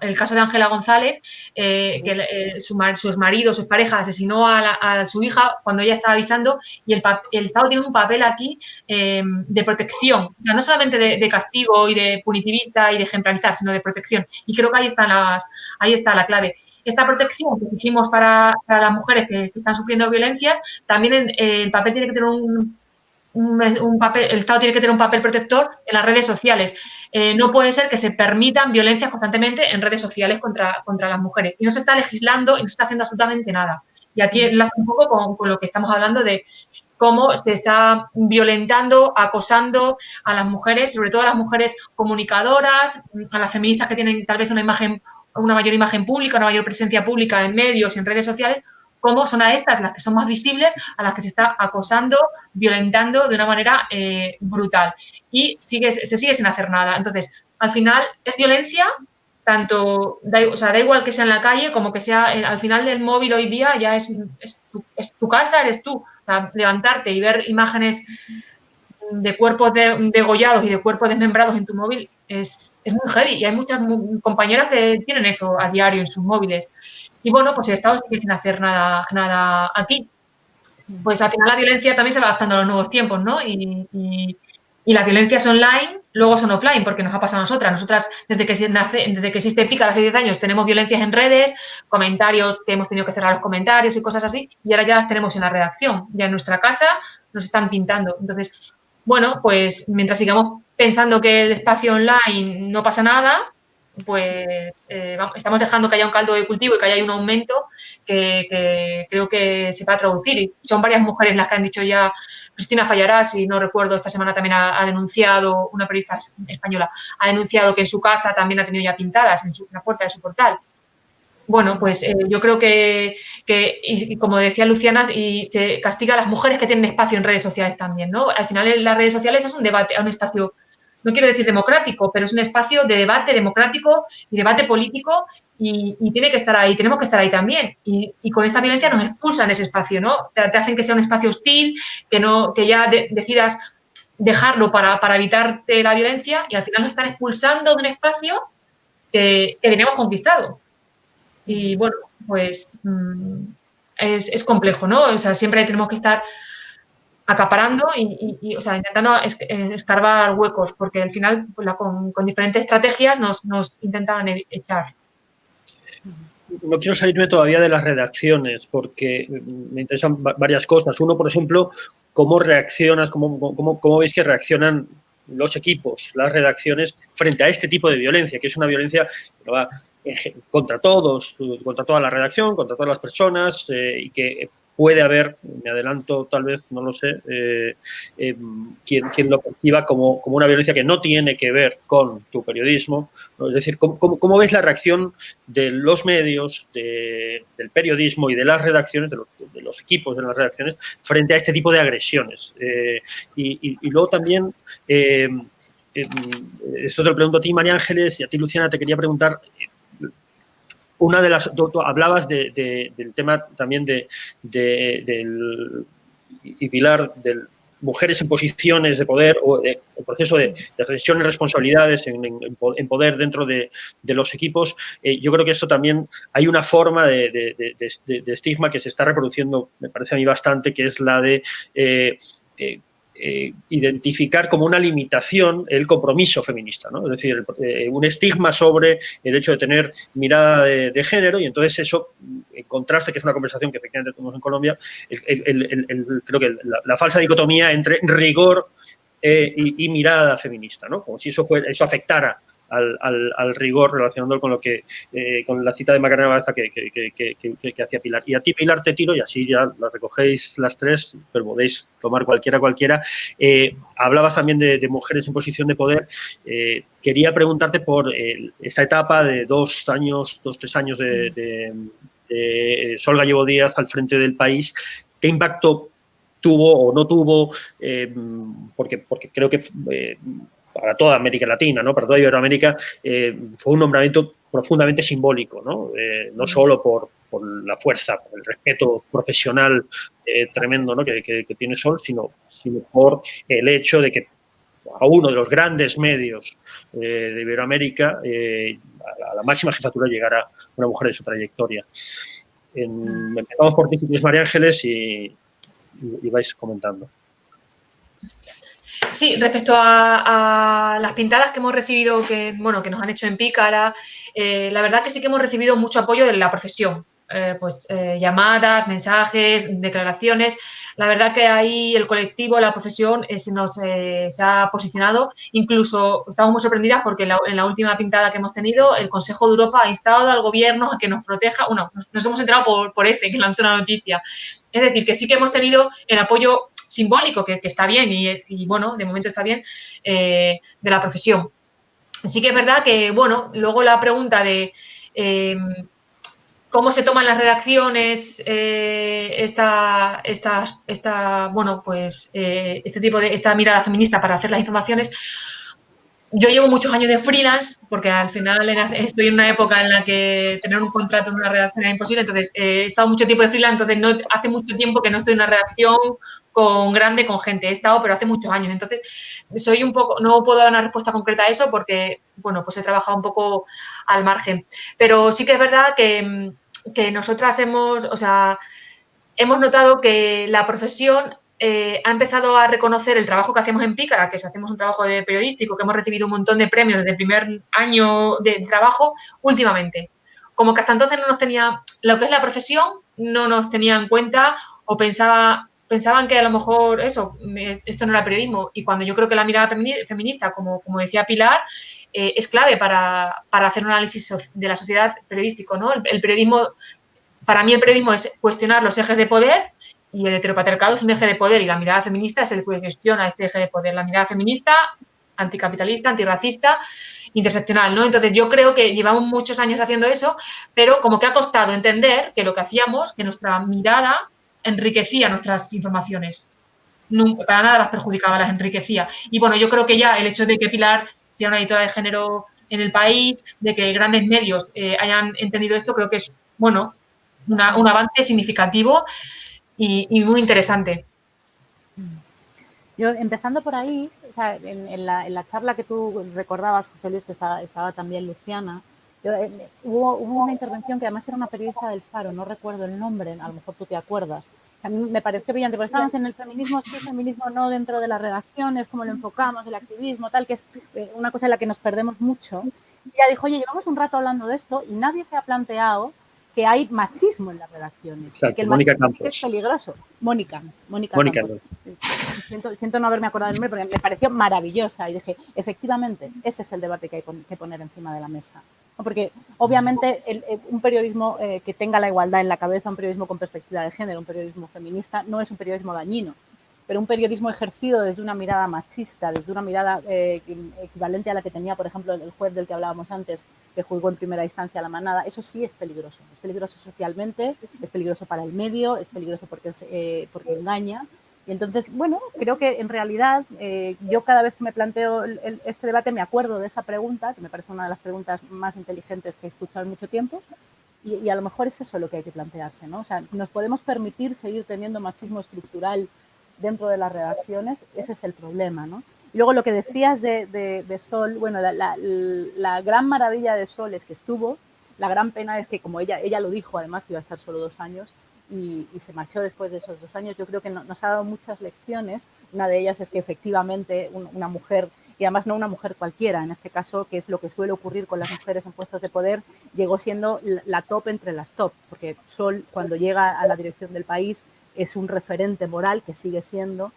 el caso de Ángela González, que su marido, su pareja, asesinó a su hija cuando ella estaba avisando, y el Estado tiene un papel aquí de protección, o sea, no solamente de castigo y de punitivista y de ejemplarizar, sino de protección. Y creo que ahí está la clave. Esta protección que hicimos para las mujeres que están sufriendo violencias, también el papel tiene que tener el Estado tiene que tener un papel protector en las redes sociales. No puede ser que se permitan violencias constantemente en redes sociales contra las mujeres. Y no se está legislando y no se está haciendo absolutamente nada. Y aquí enlaza un poco con lo que estamos hablando de cómo se está violentando, acosando a las mujeres, sobre todo a las mujeres comunicadoras, a las feministas que tienen tal vez una mayor imagen pública, una mayor presencia pública en medios y en redes sociales, cómo son a estas las que son más visibles, a las que se está acosando, violentando de una manera brutal. Y se sigue sin hacer nada. Entonces, al final, es violencia, tanto, da igual que sea en la calle, como que sea, al final del móvil hoy día ya es tu casa, eres tú. O sea, levantarte y ver imágenes de cuerpos degollados y de cuerpos desmembrados en tu móvil es muy heavy. Y hay muchas compañeras que tienen eso a diario en sus móviles. Y bueno, pues el Estado sigue sin hacer nada aquí. Pues al final la violencia también se va adaptando a los nuevos tiempos, ¿no? Y las violencias online luego son offline, porque nos ha pasado a nosotras. Nosotras, desde que existe Pícara hace 10 años, tenemos violencias en redes, comentarios que hemos tenido que cerrar los comentarios y cosas así, y ahora ya las tenemos en la redacción. Ya en nuestra casa nos están pintando. Entonces, bueno, pues mientras sigamos pensando que el espacio online no pasa nada, pues estamos dejando que haya un caldo de cultivo y que haya un aumento que creo que se va a traducir. Y son varias mujeres las que han dicho ya. Cristina Fallarás, si no recuerdo, esta semana también ha denunciado, una periodista española, ha denunciado que en su casa también ha tenido ya pintadas en la puerta de su portal. Bueno, pues yo creo que y como decía Luciana, y se castiga a las mujeres que tienen espacio en redes sociales también, ¿no? Al final en las redes sociales es un debate, un espacio, no quiero decir democrático, pero es un espacio de debate democrático y debate político, y tiene que estar ahí, tenemos que estar ahí también. Y con esta violencia nos expulsan de ese espacio, ¿no? Te hacen que sea un espacio hostil, que ya decidas dejarlo para evitar la violencia y al final nos están expulsando de un espacio que teníamos conquistado. Y bueno, pues es complejo, ¿no? O sea, siempre tenemos que estar acaparando y o sea, intentando escarbar huecos, porque al final con diferentes estrategias nos intentan echar. No quiero salirme todavía de las redacciones porque me interesan varias cosas. Uno, por ejemplo, cómo reaccionas, cómo veis que reaccionan los equipos, las redacciones, frente a este tipo de violencia, que es una violencia que va contra todos, contra toda la redacción, contra todas las personas y que puede haber, me adelanto tal vez, no lo sé, quien lo perciba como una violencia que no tiene que ver con tu periodismo, ¿no? Es decir, ¿cómo ves la reacción de los medios, del periodismo y de las redacciones, de los equipos de las redacciones, frente a este tipo de agresiones? Y luego también, esto te lo pregunto a ti, María Ángeles, y a ti, Luciana, te quería preguntar... Una de las, tú hablabas del tema también y Pilar, de mujeres en posiciones de poder o el proceso de ascensión y responsabilidades en poder dentro de los equipos. Yo creo que eso también hay una forma de estigma que se está reproduciendo, me parece a mí bastante, que es la de identificar como una limitación el compromiso feminista, ¿no? Es decir, un estigma sobre el hecho de tener mirada de género y entonces eso, en contraste, que es una conversación que efectivamente tenemos en Colombia, creo que la falsa dicotomía entre rigor y mirada feminista, ¿no? Como si eso afectara al rigor relacionándolo con lo que con la cita de Macarena Baeza que hacía Pilar. Y a ti, Pilar, te tiro y así ya las recogéis las tres, pero podéis tomar cualquiera. Hablabas también de mujeres en posición de poder. Quería preguntarte por esta etapa de 3 años de Sol Gallego Díaz al frente del país. ¿Qué impacto tuvo o no tuvo? Porque creo que para toda América Latina, ¿no? Para toda Iberoamérica, fue un nombramiento profundamente simbólico, ¿no? No solo por la fuerza, por el respeto profesional tremendo, ¿no? que tiene Sol, sino por el hecho de que a uno de los grandes medios de Iberoamérica, a la máxima jefatura, llegara una mujer de su trayectoria. Empezamos por ti, María Ángeles, y vais comentando. Sí, respecto a las pintadas que hemos recibido, que nos han hecho en Pícara, la verdad que sí que hemos recibido mucho apoyo de la profesión. Llamadas, mensajes, declaraciones. La verdad que ahí el colectivo, la profesión, se ha posicionado. Incluso estamos muy sorprendidas porque en la última pintada que hemos tenido, el Consejo de Europa ha instado al gobierno a que nos proteja. Bueno, nos hemos enterado por EFE, que lanzó una noticia. Es decir, que sí que hemos tenido el apoyo simbólico, que está bien y bueno, de momento está bien, de la profesión. Sí que es verdad que, bueno, luego la pregunta de cómo se toman las redacciones esta mirada feminista para hacer las informaciones. Yo llevo muchos años de freelance porque al final estoy en una época en la que tener un contrato en una redacción era imposible, entonces he estado mucho tiempo de freelance, entonces hace mucho tiempo que no estoy en una redacción con gente, he estado, pero hace muchos años, entonces no puedo dar una respuesta concreta a eso porque, bueno, pues he trabajado un poco al margen, pero sí que es verdad que nosotras hemos notado que la profesión ha empezado a reconocer el trabajo que hacemos en Pícara, que hacemos un trabajo periodístico, que hemos recibido un montón de premios desde el primer año de trabajo, últimamente. Como que hasta entonces no nos tenía, lo que es la profesión, no nos tenía en cuenta o pensaban que a lo mejor esto no era periodismo. Y cuando yo creo que la mirada feminista, como decía Pilar, es clave para hacer un análisis de la sociedad periodístico, ¿no? El periodismo, para mí el periodismo es cuestionar los ejes de poder. Y el heteropatriarcado es un eje de poder y la mirada feminista es el que cuestiona este eje de poder. La mirada feminista, anticapitalista, antirracista, interseccional, ¿no? Entonces, yo creo que llevamos muchos años haciendo eso, pero como que ha costado entender que lo que hacíamos, que nuestra mirada enriquecía nuestras informaciones. Nunca, para nada las perjudicaba, las enriquecía. Y bueno, yo creo que ya el hecho de que Pilar sea una editora de género en el país, de que grandes medios hayan entendido esto, creo que es, bueno, un avance significativo y muy interesante. Yo, empezando por ahí, o sea, en la charla que tú recordabas, José Luis, que estaba también Luciana, hubo una intervención que además era una periodista del Faro, no recuerdo el nombre, a lo mejor tú te acuerdas. A mí me pareció brillante, porque estábamos en el feminismo, sí, feminismo no dentro de las redacciones, cómo lo enfocamos, el activismo, tal, que es una cosa en la que nos perdemos mucho. Y ella dijo, oye, llevamos un rato hablando de esto y nadie se ha planteado que hay machismo en las redacciones. Exacto, Y que el Mónica machismo Campos. es peligroso. Mónica Mónica, Campos. Siento no haberme acordado del nombre porque me pareció maravillosa y dije, efectivamente, ese es el debate que hay que poner encima de la mesa. Porque obviamente un periodismo que tenga la igualdad en la cabeza, un periodismo con perspectiva de género, un periodismo feminista, no es un periodismo dañino, pero un periodismo ejercido desde una mirada machista, desde una mirada equivalente a la que tenía, por ejemplo, el juez del que hablábamos antes, que juzgó en primera instancia a La Manada, eso sí es peligroso socialmente, es peligroso para el medio, es peligroso porque engaña. Y entonces, bueno, creo que en realidad yo cada vez que me planteo este debate me acuerdo de esa pregunta, que me parece una de las preguntas más inteligentes que he escuchado en mucho tiempo, y a lo mejor es eso lo que hay que plantearse, ¿no? O sea, ¿nos podemos permitir seguir teniendo machismo estructural dentro de las redacciones? Ese es el problema, ¿no? Y luego lo que decías de Sol, bueno, la gran maravilla de Sol es que estuvo, la gran pena es que como ella lo dijo además que iba a estar solo 2 años, y se marchó después de esos 2 años. Yo creo que nos ha dado muchas lecciones. Una de ellas es que efectivamente una mujer, y además no una mujer cualquiera, en este caso, que es lo que suele ocurrir con las mujeres en puestos de poder, llegó siendo la top entre las top, porque Sol, cuando llega a la dirección del país, es un referente moral que sigue siendo.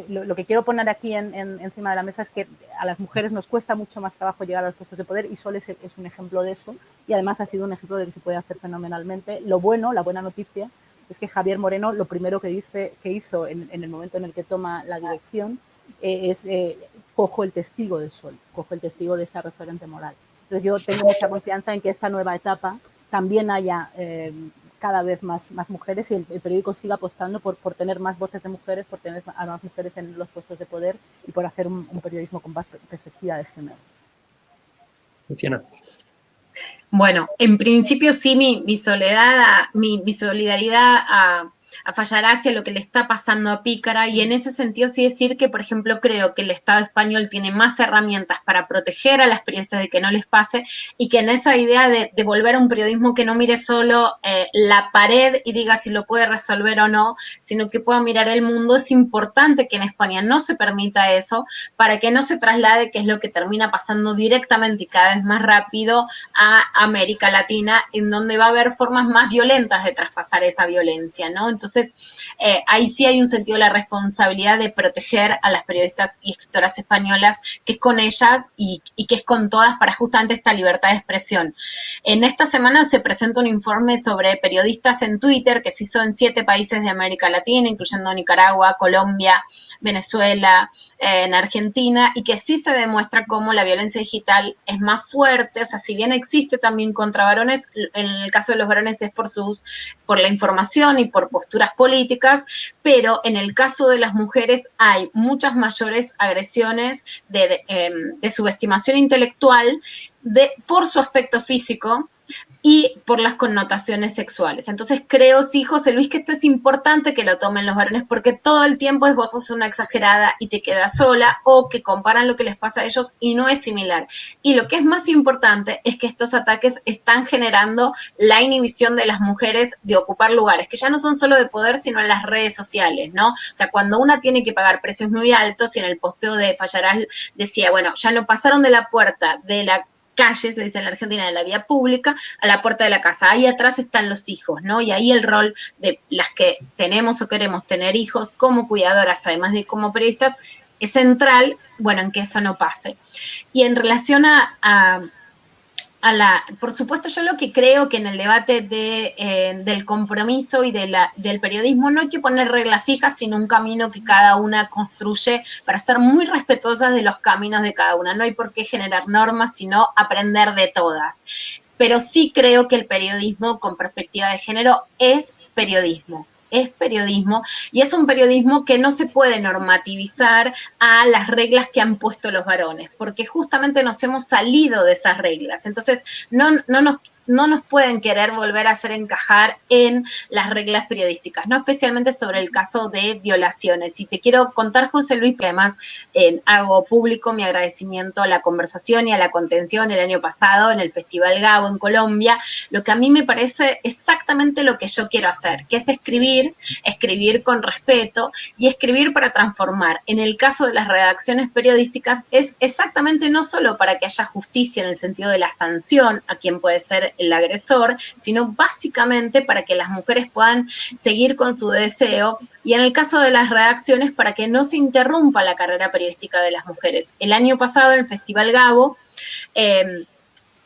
Lo que quiero poner aquí encima de la mesa es que a las mujeres nos cuesta mucho más trabajo llegar a los puestos de poder y Sol es un ejemplo de eso y además ha sido un ejemplo de que se puede hacer fenomenalmente. Lo bueno, la buena noticia, es que Javier Moreno lo primero que hizo en el momento en el que toma la dirección es cojo el testigo de Sol, cojo el testigo de esta referente moral. Entonces yo tengo mucha confianza en que esta nueva etapa también haya cada vez más mujeres y el periódico siga apostando por tener más voces de mujeres, por tener a más mujeres en los puestos de poder y por hacer un periodismo con más perspectiva de género. Luciana. Bueno, en principio sí, mi solidaridad a Fallar hacia lo que le está pasando a Pícara, y en ese sentido sí decir que, por ejemplo, creo que el Estado español tiene más herramientas para proteger a las periodistas de que no les pase, y que en esa idea de volver a un periodismo que no mire solo la pared y diga si lo puede resolver o no, sino que pueda mirar el mundo, es importante que en España no se permita eso, para que no se traslade, que es lo que termina pasando directamente y cada vez más rápido, a América Latina, en donde va a haber formas más violentas de traspasar esa violencia, ¿no? Entonces, ahí sí hay un sentido de la responsabilidad de proteger a las periodistas y escritoras españolas, que es con ellas y que es con todas para justamente esta libertad de expresión. En esta semana se presenta un informe sobre periodistas en Twitter que se hizo en 7 países de América Latina, incluyendo Nicaragua, Colombia, Venezuela, en Argentina, y que sí se demuestra cómo la violencia digital es más fuerte. O sea, si bien existe también contra varones, en el caso de los varones es por la información y por posturas políticas, pero en el caso de las mujeres hay muchas mayores agresiones de subestimación intelectual por su aspecto físico y por las connotaciones sexuales. Entonces creo, sí, José Luis, que esto es importante que lo tomen los varones, porque todo el tiempo es vos sos una exagerada y te quedas sola, o que comparan lo que les pasa a ellos y no es similar. Y lo que es más importante es que estos ataques están generando la inhibición de las mujeres de ocupar lugares, que ya no son solo de poder, sino en las redes sociales, ¿no? O sea, cuando una tiene que pagar precios muy altos, y en el posteo de Fallarás decía, bueno, ya no pasaron de la puerta de la calle, se dice en la Argentina, de la vía pública, a la puerta de la casa. Ahí atrás están los hijos, ¿no? Y ahí el rol de las que tenemos o queremos tener hijos como cuidadoras, además de como periodistas, es central, bueno, en que eso no pase. Y en relación por supuesto, yo lo que creo que en el debate del compromiso y del periodismo no hay que poner reglas fijas, sino un camino que cada una construye para ser muy respetuosas de los caminos de cada una. No hay por qué generar normas, sino aprender de todas. Pero sí creo que el periodismo con perspectiva de género es periodismo, y es un periodismo que no se puede normativizar a las reglas que han puesto los varones, porque justamente nos hemos salido de esas reglas. Entonces, no nos no nos pueden querer volver a hacer encajar en las reglas periodísticas, no especialmente sobre el caso de violaciones. Y te quiero contar, José Luis, que además hago público mi agradecimiento a la conversación y a la contención el año pasado en el Festival Gabo en Colombia, lo que a mí me parece exactamente lo que yo quiero hacer, que es escribir con respeto y escribir para transformar. En el caso de las redacciones periodísticas es exactamente no solo para que haya justicia en el sentido de la sanción a quien puede ser el agresor, sino básicamente para que las mujeres puedan seguir con su deseo, y en el caso de las redacciones para que no se interrumpa la carrera periodística de las mujeres. El año pasado en el Festival Gabo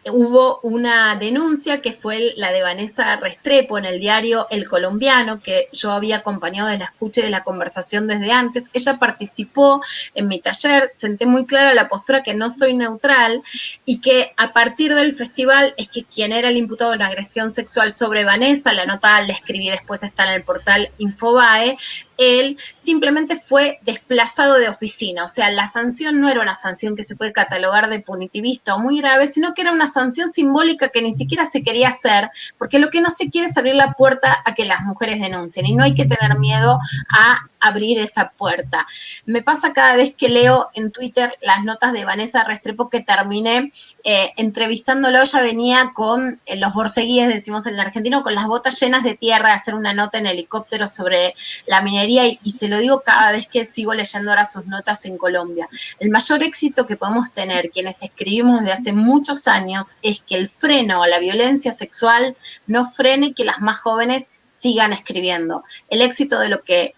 hubo una denuncia que fue la de Vanessa Restrepo en el diario El Colombiano, que yo había acompañado de la escucha y de la conversación desde antes. Ella participó en mi taller, senté muy clara la postura que no soy neutral y que a partir del festival es que quien era el imputado de una agresión sexual sobre Vanessa, la nota la escribí después, está en el portal Infobae, él simplemente fue desplazado de oficina. O sea, la sanción no era una sanción que se puede catalogar de punitivista o muy grave, sino que era una sanción simbólica que ni siquiera se quería hacer, porque lo que no se quiere es abrir la puerta a que las mujeres denuncien, y no hay que tener miedo a abrir esa puerta. Me pasa cada vez que leo en Twitter las notas de Vanessa Restrepo, que terminé entrevistándolo. Ella venía con los borceguíes, decimos en el argentino, con las botas llenas de tierra, a hacer una nota en helicóptero sobre la minería, y se lo digo cada vez que sigo leyendo ahora sus notas en Colombia. El mayor éxito que podemos tener quienes escribimos desde hace muchos años es que el freno a la violencia sexual no frene que las más jóvenes sigan escribiendo. El éxito de lo que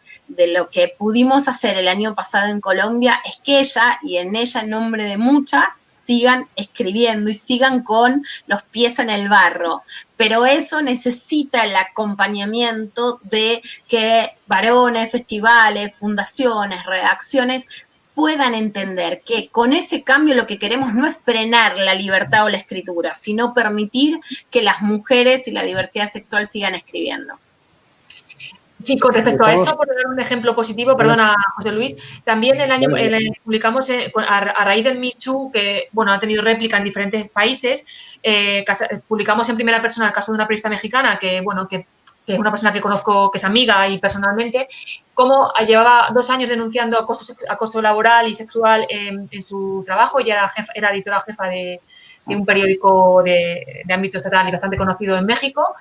pudimos hacer el año pasado en Colombia es que ella, y en ella en nombre de muchas, sigan escribiendo y sigan con los pies en el barro. Pero eso necesita el acompañamiento de que varones, festivales, fundaciones, redacciones puedan entender que con ese cambio lo que queremos no es frenar la libertad o la escritura, sino permitir que las mujeres y la diversidad sexual sigan escribiendo. Sí, con respecto a esto, por dar un ejemplo positivo, perdona, José Luis, también publicamos a raíz del Me Too, que bueno, ha tenido réplica en diferentes países, publicamos en primera persona el caso de una periodista mexicana que es una persona que conozco, que es amiga y personalmente, cómo llevaba 2 años denunciando acoso laboral y sexual en su trabajo. Ella era editora jefa de un periódico de ámbito estatal y bastante conocido en México.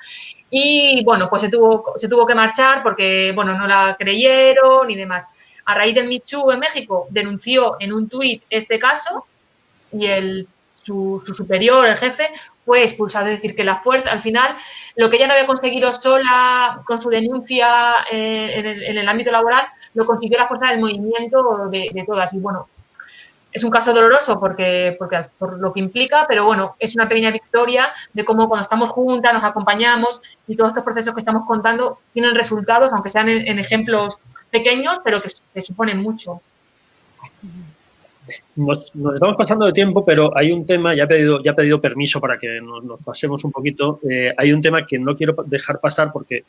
Y, bueno, pues se tuvo que marchar porque, bueno, no la creyeron y demás. A raíz del Me Too en México, denunció en un tuit este caso y su superior, el jefe, fue expulsado. Es decir, que la fuerza, al final, lo que ella no había conseguido sola con su denuncia en el ámbito laboral, lo consiguió la fuerza del movimiento de todas. Y, bueno, es un caso doloroso por lo que implica, pero bueno, es una pequeña victoria de cómo cuando estamos juntas, nos acompañamos y todos estos procesos que estamos contando tienen resultados, aunque sean en ejemplos pequeños, pero que suponen mucho. Nos estamos pasando de tiempo, pero hay un tema, ya he pedido permiso para que nos pasemos un poquito. Hay un tema que no quiero dejar pasar porque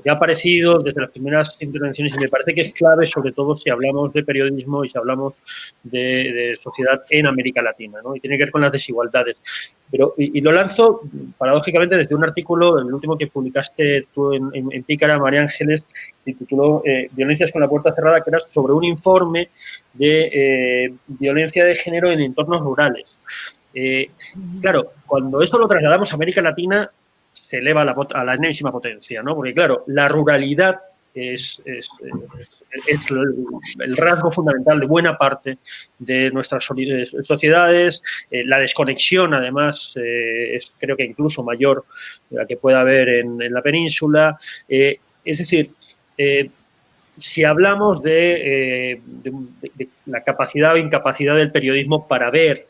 ha aparecido desde las primeras intervenciones y me parece que es clave, sobre todo si hablamos de periodismo y si hablamos de sociedad en América Latina, ¿no? Y tiene que ver con las desigualdades. Y lo lanzo, paradójicamente, desde un artículo, el último que publicaste tú en Pícara, María Ángeles, tituló Violencias con la puerta cerrada, que era sobre un informe de violencia de género en entornos rurales. Claro, cuando esto lo trasladamos a América Latina, se eleva a la enésima potencia, ¿no? Porque, claro, la ruralidad es el rasgo fundamental de buena parte de nuestras sociedades. La desconexión, además, es creo que incluso mayor de la que pueda haber en la península. Es decir, si hablamos de la capacidad o incapacidad del periodismo para ver,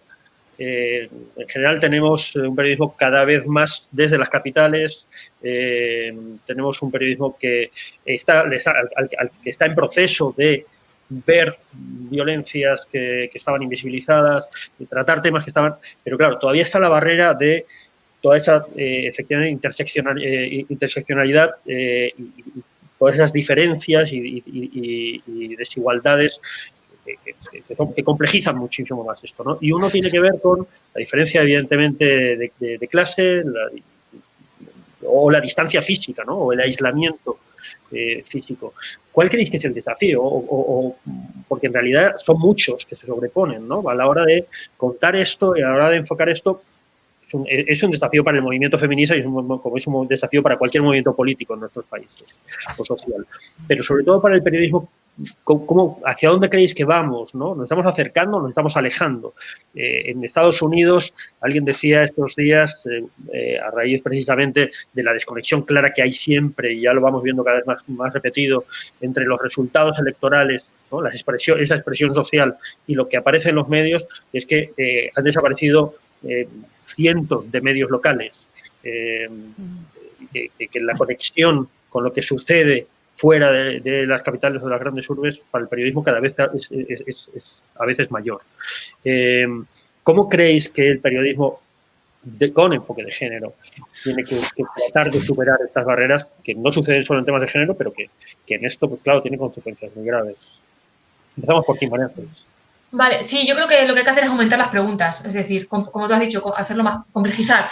en general tenemos un periodismo cada vez más desde las capitales, tenemos un periodismo que está en proceso de ver violencias que estaban invisibilizadas, de tratar temas que estaban... Pero claro, todavía está la barrera de toda esa efectivamente interseccionalidad y todas esas diferencias y desigualdades que complejizan muchísimo más esto, ¿no? Y uno tiene que ver con la diferencia, evidentemente, de clase, o la distancia física, ¿no? O el aislamiento físico. ¿Cuál creéis que es el desafío? Porque en realidad son muchos que se sobreponen, ¿no? A la hora de contar esto y a la hora de enfocar esto, es un desafío para el movimiento feminista y como es un desafío para cualquier movimiento político en nuestros países o social. Pero sobre todo para el periodismo, ¿hacia dónde creéis que vamos, ¿no? ¿Nos estamos acercando o nos estamos alejando? En Estados Unidos, alguien decía estos días, a raíz precisamente de la desconexión clara que hay siempre, y ya lo vamos viendo cada vez más repetido, entre los resultados electorales, ¿no? Esa expresión social y lo que aparece en los medios, es que han desaparecido cientos de medios locales, que la conexión con lo que sucede fuera de las capitales o de las grandes urbes para el periodismo cada vez es a veces mayor. ¿Cómo creéis que el periodismo con enfoque de género tiene que tratar de superar estas barreras que no suceden solo en temas de género, pero que en esto, pues claro, tiene consecuencias muy graves? Empezamos por ti, María Ángeles. Vale, sí, yo creo que lo que hay que hacer es aumentar las preguntas, es decir, como tú has dicho, hacerlo más, complejizar.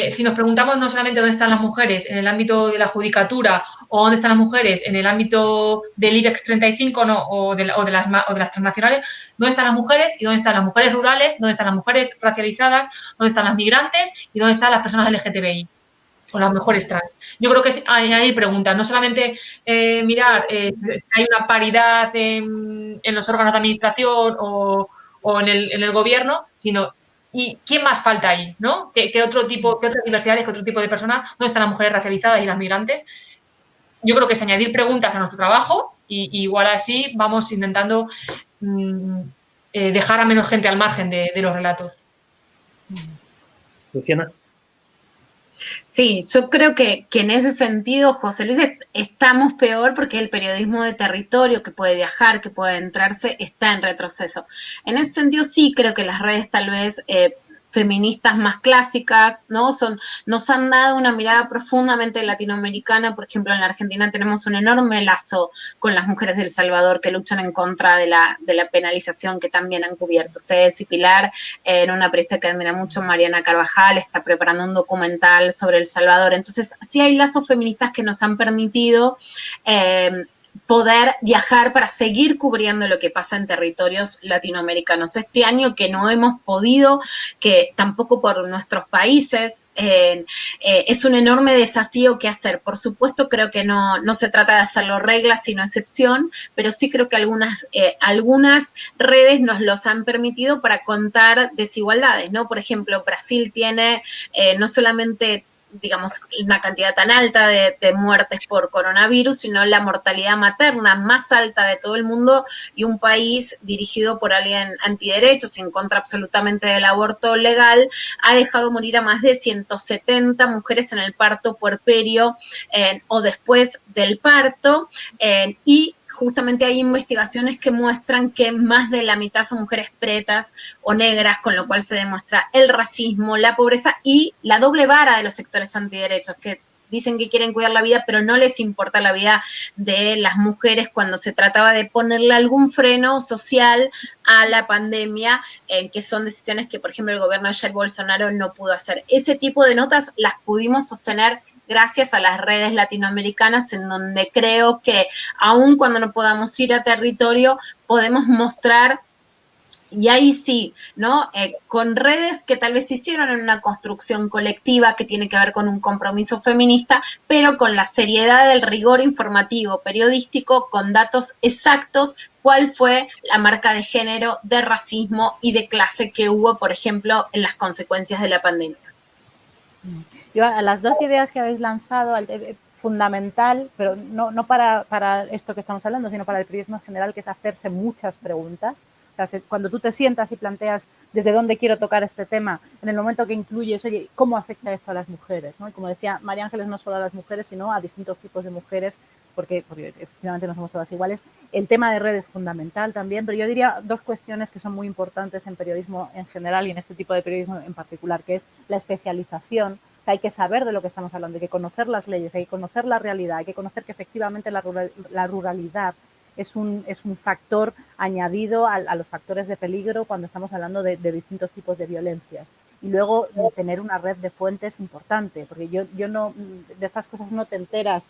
Si nos preguntamos no solamente dónde están las mujeres en el ámbito de la judicatura o dónde están las mujeres en el ámbito del IBEX 35 o de las transnacionales, dónde están las mujeres y dónde están las mujeres rurales, dónde están las mujeres racializadas, dónde están las migrantes y dónde están las personas LGTBI. O las mejores trans. Yo creo que hay preguntas, no solamente mirar si hay una paridad en los órganos de administración o en el gobierno, sino ¿y quién más falta ahí? ¿No? ¿Qué otras diversidades, qué otro tipo de personas? ¿Dónde están las mujeres racializadas y las migrantes? Yo creo que es añadir preguntas a nuestro trabajo y igual así vamos intentando dejar a menos gente al margen de los relatos. Luciana. Sí, yo creo que en ese sentido, José Luis, estamos peor porque el periodismo de territorio que puede viajar, que puede entrarse, está en retroceso. En ese sentido sí creo que las redes tal vez feministas más clásicas, ¿no? Nos han dado una mirada profundamente latinoamericana. Por ejemplo, en la Argentina tenemos un enorme lazo con las mujeres de El Salvador que luchan en contra de la penalización que también han cubierto ustedes y Pilar, en una periodista que admira mucho, Mariana Carvajal, está preparando un documental sobre El Salvador. Entonces, sí hay lazos feministas que nos han permitido poder viajar para seguir cubriendo lo que pasa en territorios latinoamericanos. Este año que no hemos podido, que tampoco por nuestros países, es un enorme desafío que hacer. Por supuesto, creo que no se trata de hacerlo regla, sino excepción, pero sí creo que algunas redes nos los han permitido para contar desigualdades, ¿no? Por ejemplo, Brasil tiene no solamente digamos, una cantidad tan alta de muertes por coronavirus, sino la mortalidad materna más alta de todo el mundo, y un país dirigido por alguien antiderechos, en contra absolutamente del aborto legal, ha dejado morir a más de 170 mujeres en el parto puerperio o después del parto, y justamente hay investigaciones que muestran que más de la mitad son mujeres pretas o negras, con lo cual se demuestra el racismo, la pobreza y la doble vara de los sectores antiderechos, que dicen que quieren cuidar la vida, pero no les importa la vida de las mujeres cuando se trataba de ponerle algún freno social a la pandemia, que son decisiones que, por ejemplo, el gobierno de Jair Bolsonaro no pudo hacer. Ese tipo de notas las pudimos sostener gracias a las redes latinoamericanas, en donde creo que aun cuando no podamos ir a territorio, podemos mostrar, y ahí sí, ¿no? Con redes que tal vez se hicieron en una construcción colectiva que tiene que ver con un compromiso feminista, pero con la seriedad del rigor informativo, periodístico, con datos exactos, cuál fue la marca de género, de racismo y de clase que hubo, por ejemplo, en las consecuencias de la pandemia. Yo a las dos ideas que habéis lanzado, fundamental, pero no para esto que estamos hablando, sino para el periodismo en general, que es hacerse muchas preguntas. O sea, cuando tú te sientas y planteas desde dónde quiero tocar este tema, en el momento que incluyes, oye, ¿cómo afecta esto a las mujeres? ¿No? Y como decía María Ángeles, no solo a las mujeres, sino a distintos tipos de mujeres, porque efectivamente no somos todas iguales. El tema de redes es fundamental también, pero yo diría dos cuestiones que son muy importantes en periodismo en general y en este tipo de periodismo en particular, que es la especialización. O sea, hay que saber de lo que estamos hablando, hay que conocer las leyes, hay que conocer la realidad, hay que conocer que efectivamente la ruralidad es un factor añadido a los factores de peligro cuando estamos hablando de distintos tipos de violencias. Y luego tener una red de fuentes importante, porque yo no, de estas cosas no te enteras.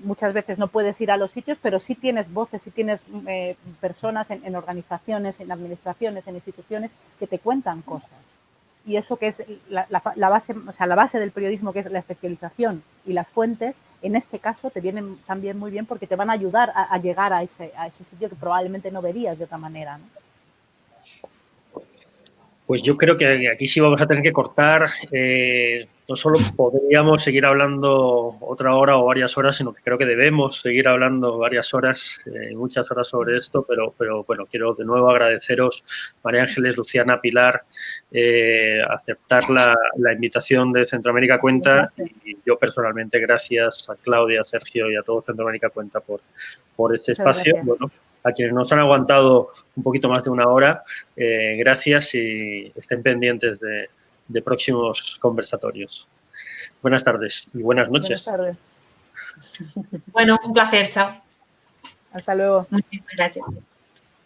Muchas veces no puedes ir a los sitios, pero sí tienes voces, sí tienes personas en organizaciones, en administraciones, en instituciones que te cuentan cosas. Y eso que es la base, o sea, la base del periodismo, que es la especialización y las fuentes, en este caso te vienen también muy bien porque te van a ayudar a llegar a ese sitio que probablemente no verías de otra manera, ¿no? Pues yo creo que aquí sí vamos a tener que cortar. No solo podríamos seguir hablando otra hora o varias horas, sino que creo que debemos seguir hablando varias horas, muchas horas sobre esto, pero bueno, quiero de nuevo agradeceros, María Ángeles, Luciana, Pilar, aceptar la invitación de Centroamérica Cuenta, y yo personalmente gracias a Claudia, a Sergio y a todo Centroamérica Cuenta por este espacio. Bueno, a quienes nos han aguantado un poquito más de una hora, gracias, y estén pendientes de próximos conversatorios. Buenas tardes y buenas noches. Buenas tardes. Bueno, un placer, chao. Hasta luego. Muchísimas gracias.